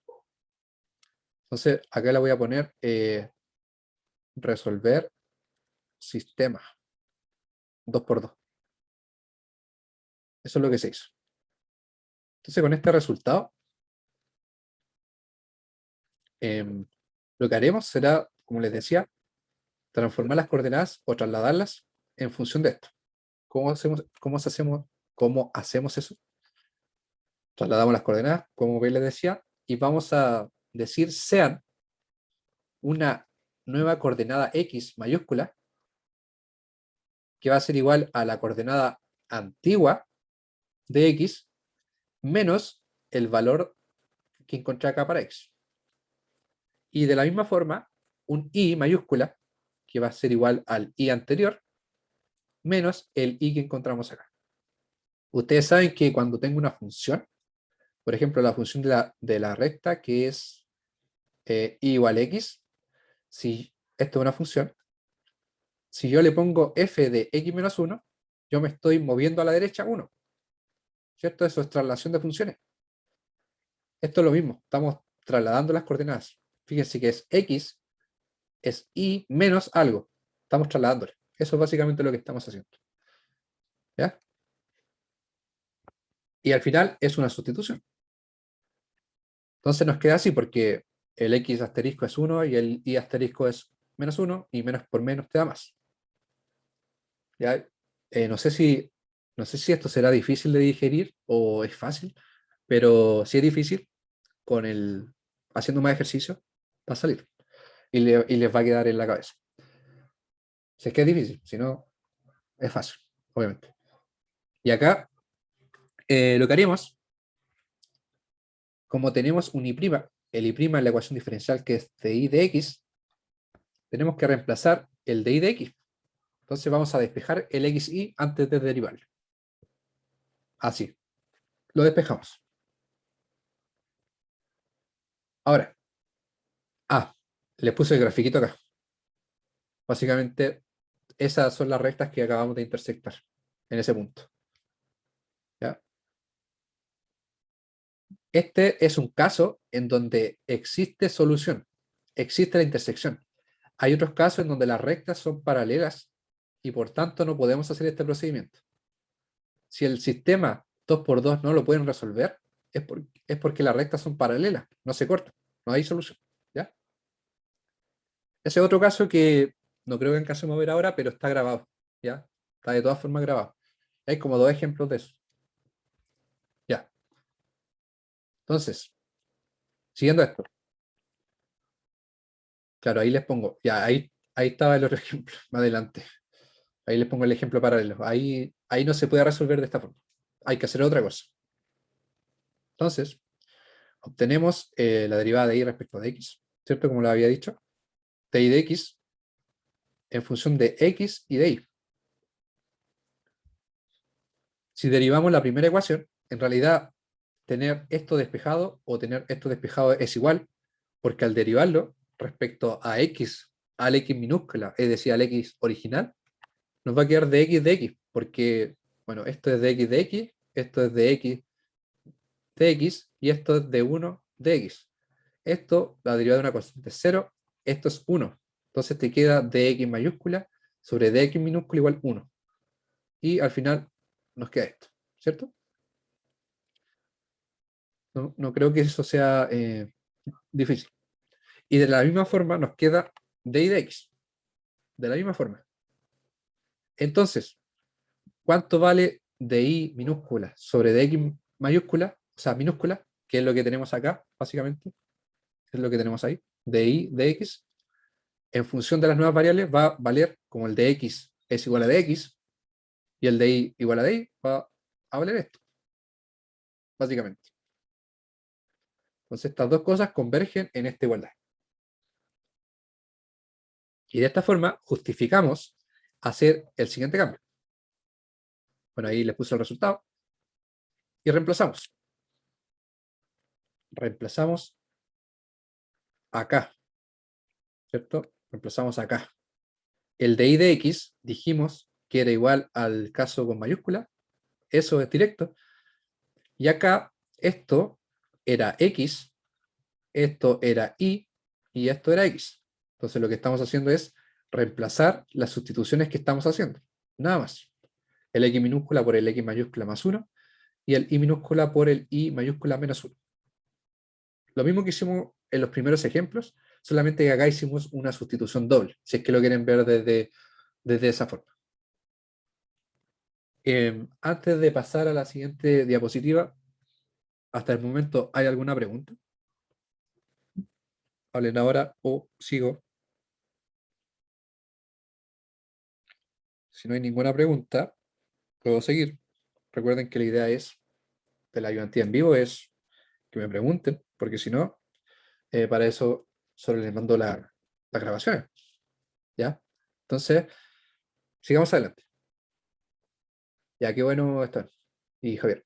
Entonces, acá le voy a poner resolver sistema 2 por 2. Eso es lo que se hizo. Entonces, con este resultado, lo que haremos será, como les decía, transformar las coordenadas o trasladarlas en función de esto. ¿Cómo hacemos eso? Trasladamos las coordenadas, como bien les decía, y vamos a decir sean una nueva coordenada x mayúscula, que va a ser igual a la coordenada antigua de x, menos el valor que encontré acá para x. Y de la misma forma, un i mayúscula, que va a ser igual al i anterior, menos el i que encontramos acá. Ustedes saben que cuando tengo una función, por ejemplo, la función de la recta, que es i igual a x, si esto es una función, si yo le pongo f de x menos 1, yo me estoy moviendo a la derecha 1, ¿cierto? Eso es traslación de funciones. Esto es lo mismo, estamos trasladando las coordenadas. Fíjense que es x, es y menos algo. Estamos trasladándole. Eso es básicamente lo que estamos haciendo. ¿Ya? Y al final es una sustitución. Entonces nos queda así porque el x asterisco es 1 y el y asterisco es menos 1 y menos por menos te da más. ¿Ya? No sé si esto será difícil de digerir o es fácil, pero si es difícil, haciendo más ejercicio, va a salir y les va a quedar en la cabeza. Si es que es difícil, si no, es fácil, obviamente. Y acá, lo que haríamos, como tenemos un i', el i' en la ecuación diferencial que es de i de x, tenemos que reemplazar el de i de x. Entonces vamos a despejar el xy antes de derivarlo. Así, lo despejamos. Ahora, les puse el grafiquito acá. Básicamente, esas son las rectas que acabamos de intersectar en ese punto. ¿Ya? Este es un caso en donde existe solución, existe la intersección. Hay otros casos en donde las rectas son paralelas y por tanto no podemos hacer este procedimiento. Si el sistema 2×2 no lo pueden resolver, es porque las rectas son paralelas, no se cortan, no hay solución. ¿Ya? Ese es otro caso que no creo que alcancemos a ver ahora, pero está grabado. ¿Ya? Está de todas formas grabado. Hay como 2 ejemplos de eso. Ya. Entonces, siguiendo esto. Claro, ahí les pongo. Ya, ahí estaba el otro ejemplo, más adelante. Ahí les pongo el ejemplo paralelo. Ahí no se puede resolver de esta forma. Hay que hacer otra cosa. Entonces, obtenemos la derivada de y respecto de x, ¿cierto? Como lo había dicho. De y de x en función de x y de y. Si derivamos la primera ecuación, en realidad tener esto despejado o tener esto despejado es igual, porque al derivarlo respecto a x, al x minúscula, es decir, al x original, nos va a quedar de x, porque, bueno, esto es de x, esto es de x, y esto es de 1 de x. Esto, la derivada de una constante es 0, esto es 1. Entonces te queda dx mayúscula sobre dx minúscula igual 1. Y al final nos queda esto, ¿cierto? No creo que eso sea difícil. Y de la misma forma nos queda dy de x. De la misma forma. Entonces, ¿cuánto vale dy minúscula sobre dx mayúscula? O sea, minúscula, que es lo que tenemos acá, básicamente. Es lo que tenemos ahí. Dy de x. En función de las nuevas variables va a valer como el de x es igual a dx y el de y igual a dy va a valer esto, básicamente. Entonces estas dos cosas convergen en esta igualdad. Y de esta forma justificamos hacer el siguiente cambio. Bueno, ahí les puse el resultado. Y reemplazamos. Reemplazamos acá, ¿cierto? Reemplazamos acá. El de y de x dijimos que era igual al caso con mayúscula. Eso es directo. Y acá esto era x, esto era y esto era x. Entonces lo que estamos haciendo es reemplazar las sustituciones que estamos haciendo. Nada más. El x minúscula por el x mayúscula más 1 y el i minúscula por el i mayúscula menos 1. Lo mismo que hicimos en los primeros ejemplos, solamente que acá hicimos una sustitución doble, si es que lo quieren ver desde esa forma. Antes de pasar a la siguiente diapositiva, ¿Hasta el momento hay alguna pregunta? Hablen ahora o sigo. Si no hay ninguna pregunta, puedo seguir. Recuerden que la idea de la ayudantía en vivo es que me pregunten, porque si no, para eso solo les mando las grabaciones. ¿Ya? Entonces, sigamos adelante. Ya, qué bueno está. Y Javier.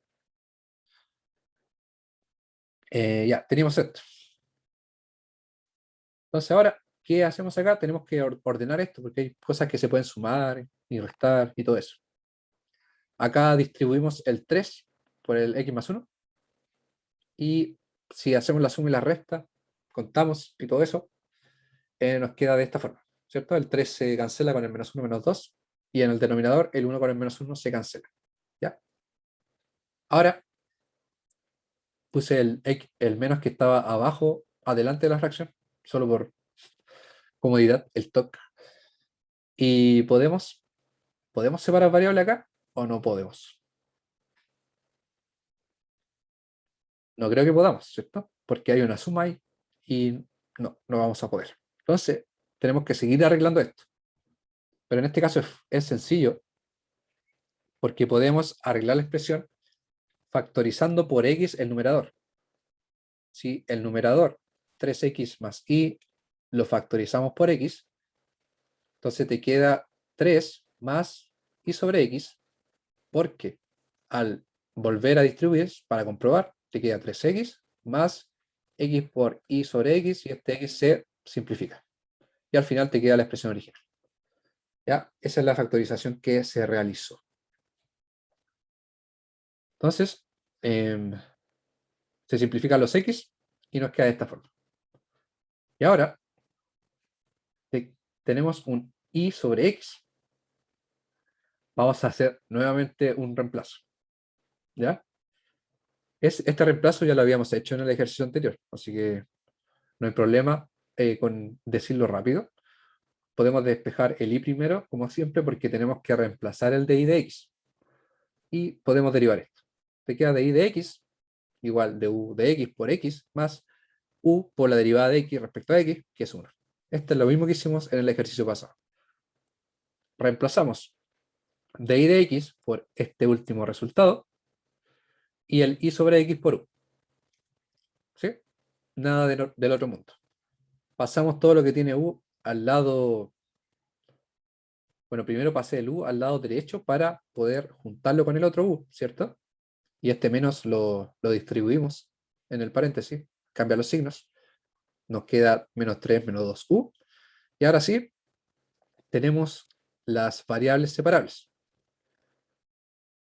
Ya, teníamos esto. Entonces ahora, ¿qué hacemos acá? Tenemos que ordenar esto, porque hay cosas que se pueden sumar y restar y todo eso. Acá distribuimos el 3 por el x más 1. Y si hacemos la suma y la resta, contamos y todo eso, nos queda de esta forma, ¿cierto? El 3 se cancela con el menos 1 menos 2, y en el denominador el 1 con el menos 1 se cancela. ¿Ya? Ahora puse el menos que estaba abajo, adelante de la fracción, solo por comodidad, el TOC. Y ¿podemos separar variable acá o no podemos? No creo que podamos, ¿cierto? Porque hay una suma ahí y no vamos a poder. Entonces, tenemos que seguir arreglando esto. Pero en este caso es sencillo porque podemos arreglar la expresión factorizando por x el numerador. Si el numerador 3x más y lo factorizamos por x, entonces te queda 3 más y sobre x, porque al volver a distribuir, para comprobar, te queda 3x más x por y sobre x, y este x se simplifica. Y al final te queda la expresión original. ¿Ya? Esa es la factorización que se realizó. Entonces, se simplifican los x y nos queda de esta forma. Y ahora tenemos un y sobre x. Vamos a hacer nuevamente un reemplazo. ¿Ya? Este reemplazo ya lo habíamos hecho en el ejercicio anterior, así que no hay problema con decirlo rápido. Podemos despejar el y primero, como siempre, porque tenemos que reemplazar el de y de x. Y podemos derivar esto. Te queda de y de x igual de u de x por x más u por la derivada de x respecto a x, que es 1. Esto es lo mismo que hicimos en el ejercicio pasado. Reemplazamos de y de x por este último resultado y el y sobre x por u. ¿Sí? Nada del otro mundo. Pasamos todo lo que tiene u al lado. Bueno, primero pasé el u al lado derecho para poder juntarlo con el otro u, ¿cierto? Y este menos lo distribuimos en el paréntesis, cambia los signos, nos queda menos 3 menos 2u. Y ahora sí, tenemos las variables separables.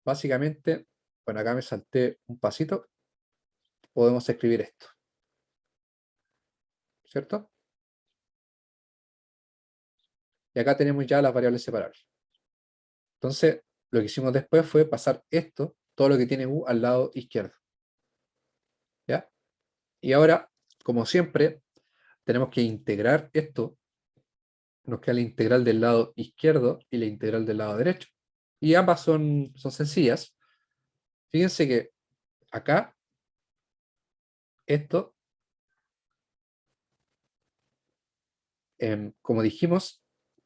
Básicamente, bueno, acá me salté un pasito, podemos escribir esto, ¿cierto? Y acá tenemos ya las variables separables. Entonces, lo que hicimos después fue pasar esto, todo lo que tiene u, al lado izquierdo. ¿Ya? Y ahora, como siempre, tenemos que integrar esto. Nos queda la integral del lado izquierdo y la integral del lado derecho. Y ambas son sencillas. Fíjense que acá, esto, como dijimos,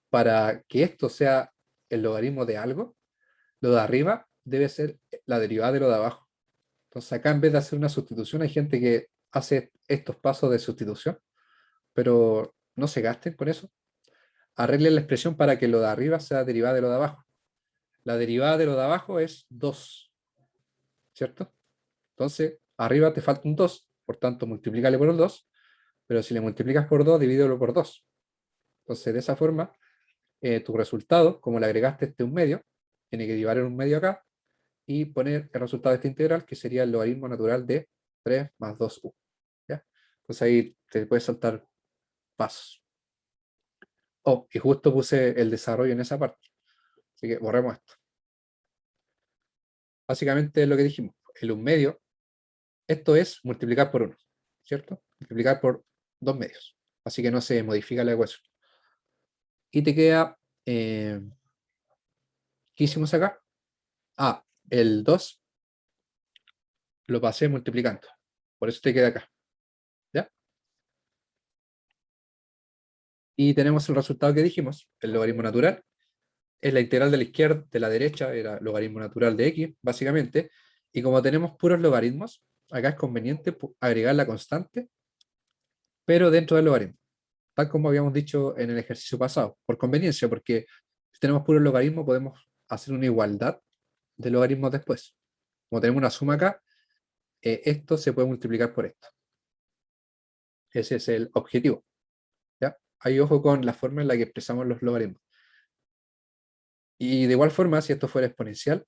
para que esto sea el logaritmo de algo, lo de arriba debe ser la derivada de lo de abajo. Entonces acá, en vez de hacer una sustitución, hay gente que hace estos pasos de sustitución, pero no se gasten con eso. Arreglen la expresión para que lo de arriba sea derivada de lo de abajo. La derivada de lo de abajo es 2, ¿cierto? Entonces, arriba te falta un 2, por tanto, multiplícale por el 2, pero si le multiplicas por 2, divídelo por 2. Entonces, de esa forma, tu resultado, como le agregaste este un medio, tiene que derivar en un medio acá y poner el resultado de esta integral, que sería el logaritmo natural de 3 más 2u. ¿Ya? Entonces ahí te puedes saltar pasos. Oh, y justo puse el desarrollo en esa parte. Así que borremos esto. Básicamente es lo que dijimos. El un medio, esto es multiplicar por 1, ¿cierto? Multiplicar por 2 medios. Así que no se modifica la ecuación. Y te queda, ¿qué hicimos acá? Ah, el 2 lo pasé multiplicando. Por eso te queda acá. ¿Ya? Y tenemos el resultado que dijimos, el logaritmo natural. Es la integral de la izquierda, de la derecha, era logaritmo natural de x, básicamente. Y como tenemos puros logaritmos, acá es conveniente agregar la constante, pero dentro del logaritmo, tal como habíamos dicho en el ejercicio pasado, por conveniencia, porque si tenemos puros logaritmos podemos hacer una igualdad de logaritmos después. Como tenemos una suma acá, esto se puede multiplicar por esto. Ese es el objetivo. ¿Ya? Ahí ojo con la forma en la que expresamos los logaritmos. Y de igual forma, si esto fuera exponencial,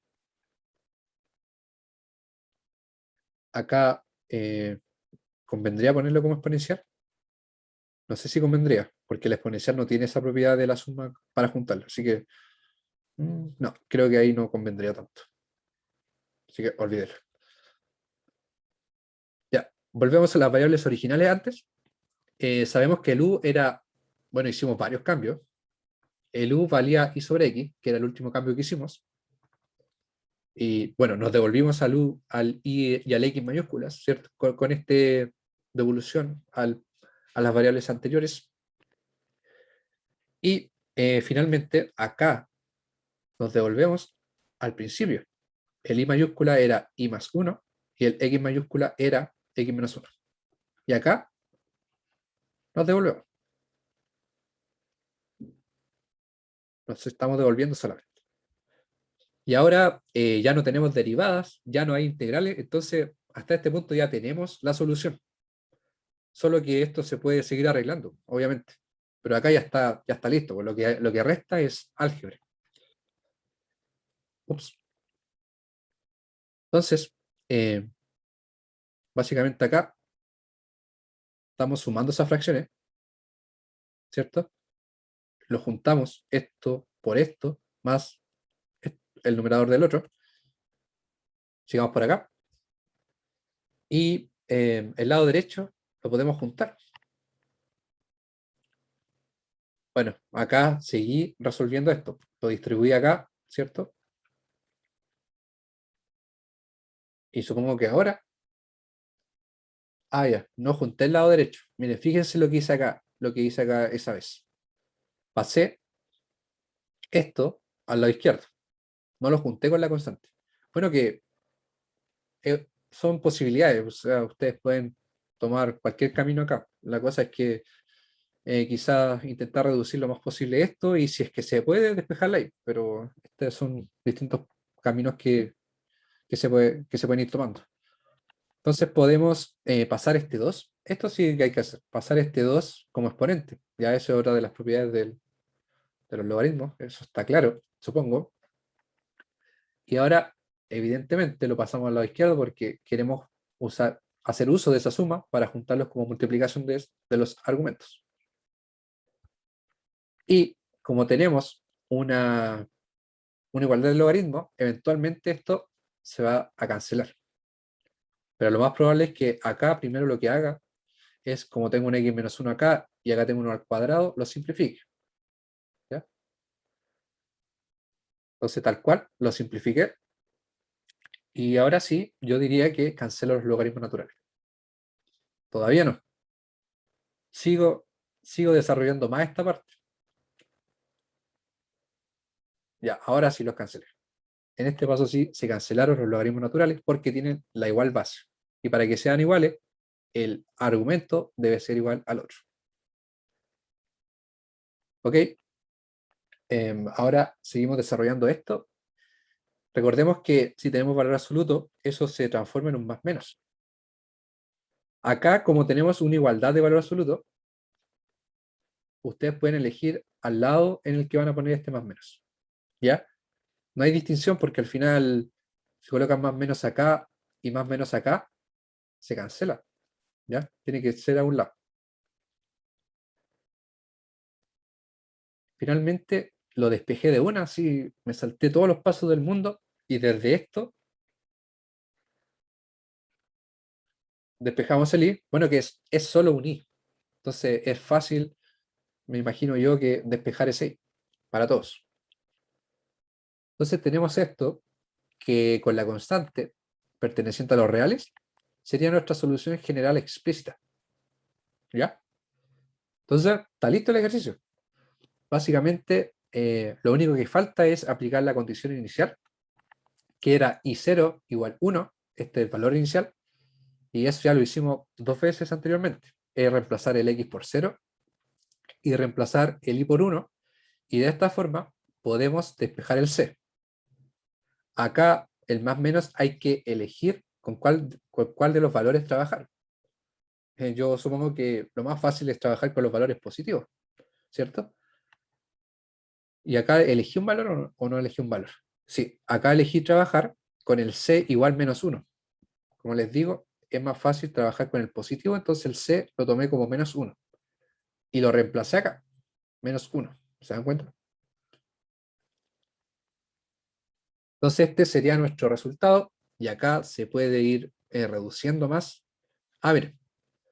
acá ¿convendría ponerlo como exponencial? No sé si convendría, porque la exponencial no tiene esa propiedad de la suma para juntarlo. Así que, no, creo que ahí no convendría tanto. Así que olvídelo. Ya, volvemos a las variables originales antes. Sabemos que el u era, bueno, hicimos varios cambios. El u valía i sobre x, que era el último cambio que hicimos. Y bueno, nos devolvimos al u, al i y al x mayúsculas, ¿cierto? Con este devolución a las variables anteriores. Y finalmente, acá nos devolvemos al principio. El i mayúscula era i más 1 y el x mayúscula era x menos 1. Y acá nos devolvemos. Nos estamos devolviendo solamente. Y ahora ya no tenemos derivadas, ya no hay integrales, entonces hasta este punto ya tenemos la solución. Solo que esto se puede seguir arreglando, obviamente. Pero acá ya está listo, pues lo que resta es álgebra. Ups. Entonces, básicamente acá estamos sumando esas fracciones, ¿cierto? Lo juntamos esto por esto, más el numerador del otro. Sigamos por acá. Y el lado derecho lo podemos juntar. Bueno, acá seguí resolviendo esto. Lo distribuí acá, ¿cierto? Y supongo que ahora... Ah, ya, no junté el lado derecho. Miren, fíjense lo que hice acá, esa vez. Pasé esto al lado izquierdo. No lo junté con la constante. Bueno, que son posibilidades, o sea, ustedes pueden tomar cualquier camino acá. La cosa es que quizás intentar reducir lo más posible esto y si es que se puede, despejarla ahí. Pero estos son distintos caminos que se pueden ir tomando. Entonces podemos pasar este 2. Esto sí que hay que hacer. Pasar este 2 como exponente. Ya eso es otra de las propiedades de los logaritmos. Eso está claro, supongo. Y ahora, evidentemente, lo pasamos al lado izquierdo porque queremos hacer uso de esa suma para juntarlos como multiplicación de los argumentos. Y como tenemos una igualdad de logaritmos, eventualmente esto se va a cancelar. Pero lo más probable es que acá primero lo que haga es, como tengo un x menos 1 acá y acá tengo 1 al cuadrado, lo simplifique. ¿Ya? Entonces tal cual, lo simplifiqué. Y ahora sí, yo diría que cancelo los logaritmos naturales. Todavía no. Sigo desarrollando más esta parte. Ya, ahora sí los cancelé. En este paso sí se cancelaron los logaritmos naturales porque tienen la igual base. Y para que sean iguales, el argumento debe ser igual al otro. ¿Ok? Ahora seguimos desarrollando esto. Recordemos que si tenemos valor absoluto, eso se transforma en un más menos. Acá, como tenemos una igualdad de valor absoluto, ustedes pueden elegir al lado en el que van a poner este más menos. ¿Ya? No hay distinción porque al final, si colocan más menos acá y más menos acá, se cancela. ¿Ya? Tiene que ser a un lado. Finalmente lo despejé de una, así me salté todos los pasos del mundo y desde esto despejamos el i. Bueno, que es solo un i. Entonces es fácil, me imagino yo, que despejar ese i para todos. Entonces tenemos esto que con la constante perteneciente a los reales, sería nuestra solución general explícita. ¿Ya? Entonces, está listo el ejercicio. Básicamente, lo único que falta es aplicar la condición inicial, que era i0 igual 1, este es el valor inicial, y eso ya lo hicimos 2 veces anteriormente. Es reemplazar el x por 0 y reemplazar el y por 1, y de esta forma podemos despejar el c. Acá, el más menos, hay que elegir con cuál de los valores trabajar. Yo supongo que lo más fácil es trabajar con los valores positivos, ¿cierto? Y acá elegí un valor o no elegí un valor. Sí, acá elegí trabajar con el c igual menos 1. Como les digo, es más fácil trabajar con el positivo, entonces el c lo tomé como menos 1. Y lo reemplacé acá, menos 1. ¿Se dan cuenta? Entonces este sería nuestro resultado, y acá se puede ir reduciendo más. A ver,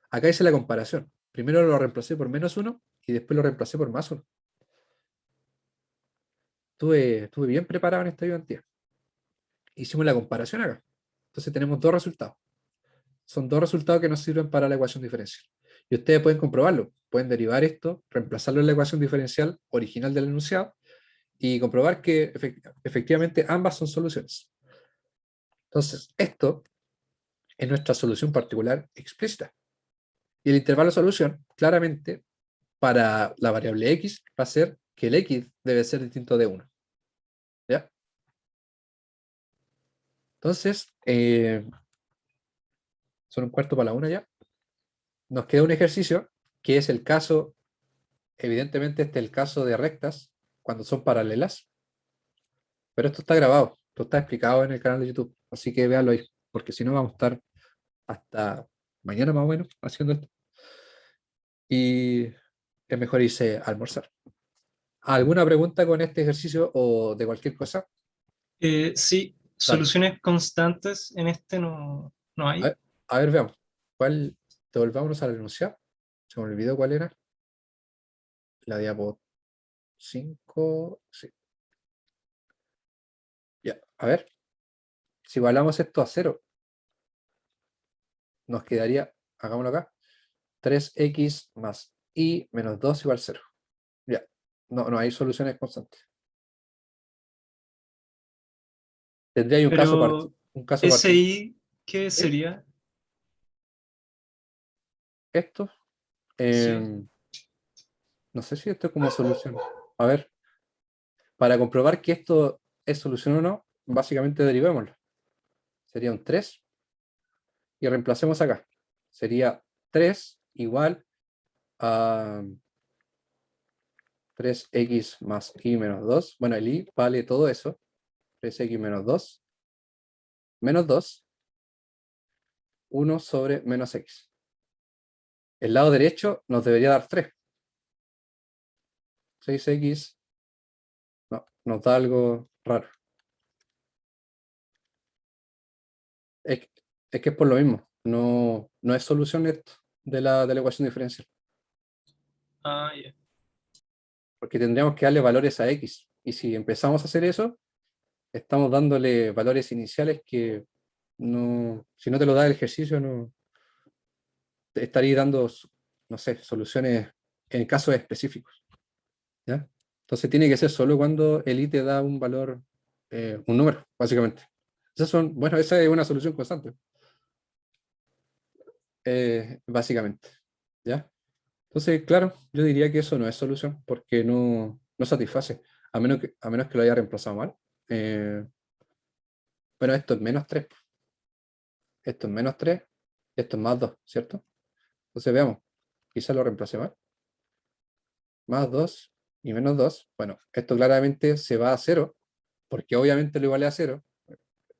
acá hice la comparación. Primero lo reemplacé por menos 1 y después lo reemplacé por más 1. Estuve bien preparado en esta ayudantía. Hicimos la comparación acá. Entonces tenemos dos resultados. Son dos resultados que nos sirven para la ecuación diferencial. Y ustedes pueden comprobarlo. Pueden derivar esto, reemplazarlo en la ecuación diferencial original del enunciado y comprobar que efectivamente ambas son soluciones. Entonces, esto es nuestra solución particular explícita. Y el intervalo de solución, claramente, para la variable x, va a ser que el x debe ser distinto de 1. ¿Ya? Entonces, son un cuarto para la 1 ya. Nos queda un ejercicio que es el caso, evidentemente este es el caso de rectas cuando son paralelas, pero esto está grabado, esto está explicado en el canal de YouTube, así que véanlo ahí, porque si no vamos a estar hasta mañana más o menos haciendo esto, y es mejor irse a almorzar. ¿Alguna pregunta con este ejercicio o de cualquier cosa? Sí, Dale. soluciones constantes en este no A hay. ver, a ver, veamos. ¿Cuál? Devolvámonos al enunciado. Se me olvidó cuál era. La diapo 5. Sí. Ya, a ver. Si igualamos esto a 0, nos quedaría, hagámoslo acá, 3x más y menos 2 igual 0. Ya, no hay soluciones constantes. Tendría ahí Pero un caso particular. SI, ¿qué sería? Esto, Sí. no sé si esto es como solución. A ver, para comprobar que esto es solución o no, básicamente derivémoslo. Sería un 3 y reemplacemos acá. Sería 3 igual a 3x más y menos 2. Bueno, el y vale todo eso. 3x menos 2, 1 sobre menos x. El lado derecho nos debería dar 3. 6x no, nos da algo raro. Es, es que es por lo mismo. No es solución esto de la ecuación diferencial. Ah, ya. Porque tendríamos que darle valores a x. Y si empezamos a hacer eso, estamos dándole valores iniciales que no, si no te lo da el ejercicio, no te estaría dando, no sé, soluciones en casos específicos. ¿Ya? Entonces tiene que ser solo cuando el i te da un valor, un número, básicamente. Bueno, esa es una solución constante, básicamente. ¿Ya? Entonces, claro, yo diría que eso no es solución porque no satisface, a menos que lo haya reemplazado mal. Eh, bueno, esto es menos 3, esto es menos 3, esto es más 2, ¿cierto? Entonces veamos, quizá lo reemplace mal. Más 2 y menos 2. Bueno, esto claramente se va a 0, porque obviamente lo igualé a 0.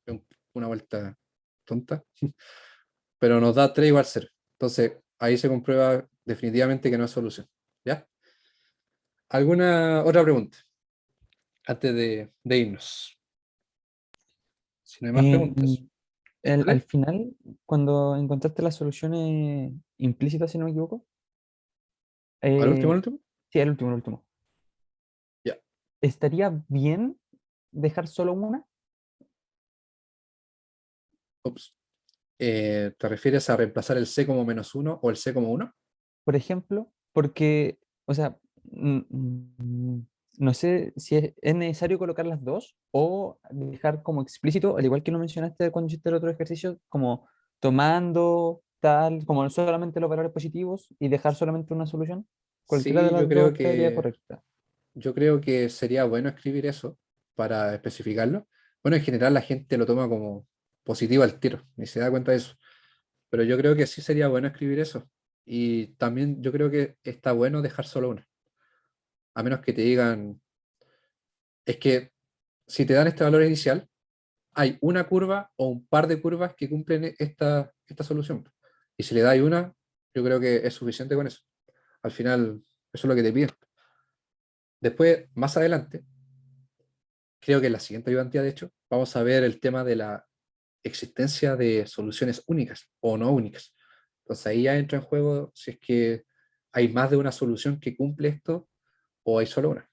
Es una vuelta tonta, pero nos da 3 igual 0. Entonces, ahí se comprueba definitivamente que no es solución. ¿Ya? ¿Alguna otra pregunta antes de irnos? Si no hay más preguntas. Em, al ¿Vale? final, cuando encontraste las soluciones implícitas, si no me equivoco, ¿Al último, eh, al último? sí, el último, el último. Ya. ¿Estaría bien dejar solo una? Ups. ¿Te refieres a reemplazar el C como -1 o el C como 1? Por ejemplo, porque, o sea, no sé si es necesario colocar las dos o dejar como explícito, al igual que lo mencionaste cuando hiciste el otro ejercicio, como tomando tal, como solamente los valores positivos y dejar solamente una solución. Cualquiera de Sí, las dos estaría correcta. yo creo que sería bueno escribir eso para especificarlo. Bueno, en general la gente lo toma como positivo al tiro, ni se da cuenta de eso. Pero yo creo que sí sería bueno escribir eso. Y también yo creo que está bueno dejar solo una. A menos que te digan, es que si te dan este valor inicial, hay una curva o un par de curvas que cumplen esta solución. Y si le das una, yo creo que es suficiente con eso. Al final, eso es lo que te piden. Después, más adelante, creo que en la siguiente ayudantía, de hecho, vamos a ver el tema de la existencia de soluciones únicas o no únicas. Entonces ahí ya entra en juego si es que hay más de una solución que cumple esto o hay solo una.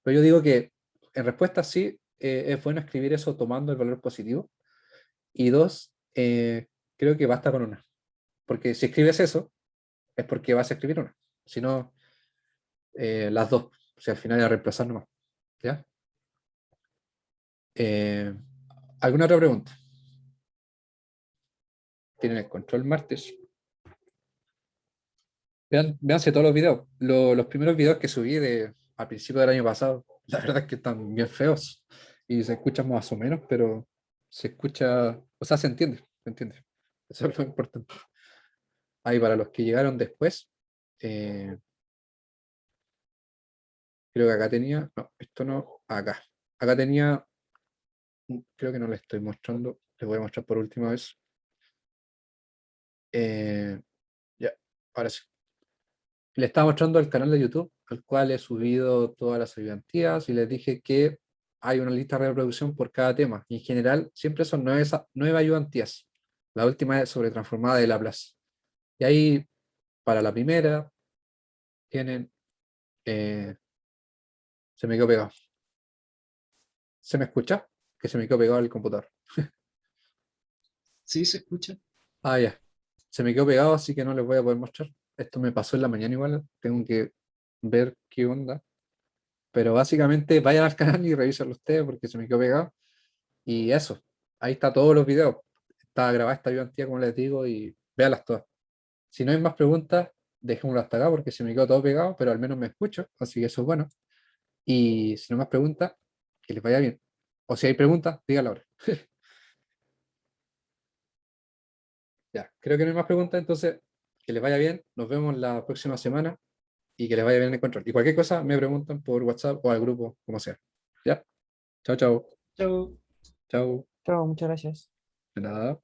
Pero yo digo que en respuesta sí, es bueno escribir eso tomando el valor positivo. Y dos, creo que basta con una. Porque si escribes eso, es porque vas a escribir una. Si no, las dos. O sea, al final es reemplazar nomás. ¿Ya? Eh, ¿Alguna otra pregunta? Tienen el control martes. Véanse todos los videos. Los primeros videos que subí al principio del año pasado, la verdad es que están bien feos y se escuchan más o menos, pero se escucha, o sea, se entiende, se entiende. Eso es lo importante. Ahí para los que llegaron después, eh, creo que acá tenía, no, esto no, acá. Acá tenía, creo que no le estoy mostrando, les voy a mostrar por última vez. Ya, ahora sí. Le estaba mostrando el canal de YouTube, al cual he subido todas las ayudantías y les dije que hay una lista de reproducción por cada tema. Y en general, siempre son nueve ayudantías. La última es sobre transformada de Laplace. Y ahí, para la primera, tienen. Se me quedó pegado. ¿Se me escucha? Que se me quedó pegado el computador. Sí, se escucha. Ah, ya. Se me quedó pegado, así que no les voy a poder mostrar. Esto me pasó en la mañana igual. Tengo que ver qué onda. Pero básicamente vayan al canal y revísenlo ustedes porque se me quedó pegado. Y eso, ahí está todos los videos. Está grabada esta ayudantía, como les digo, y véanlas todas. Si no hay más preguntas, dejémoslo hasta acá porque se me quedó todo pegado, pero al menos me escucho, así que eso es bueno. Y si no hay más preguntas, que les vaya bien. O si hay preguntas, díganlo ahora. Ya, creo que no hay más preguntas, entonces que les vaya bien. Nos vemos la próxima semana y que les vaya bien en el control. Y cualquier cosa me preguntan por WhatsApp o al grupo, como sea. ¿Ya? Chao, chao. Chau. Chao. Chao, muchas gracias. De nada.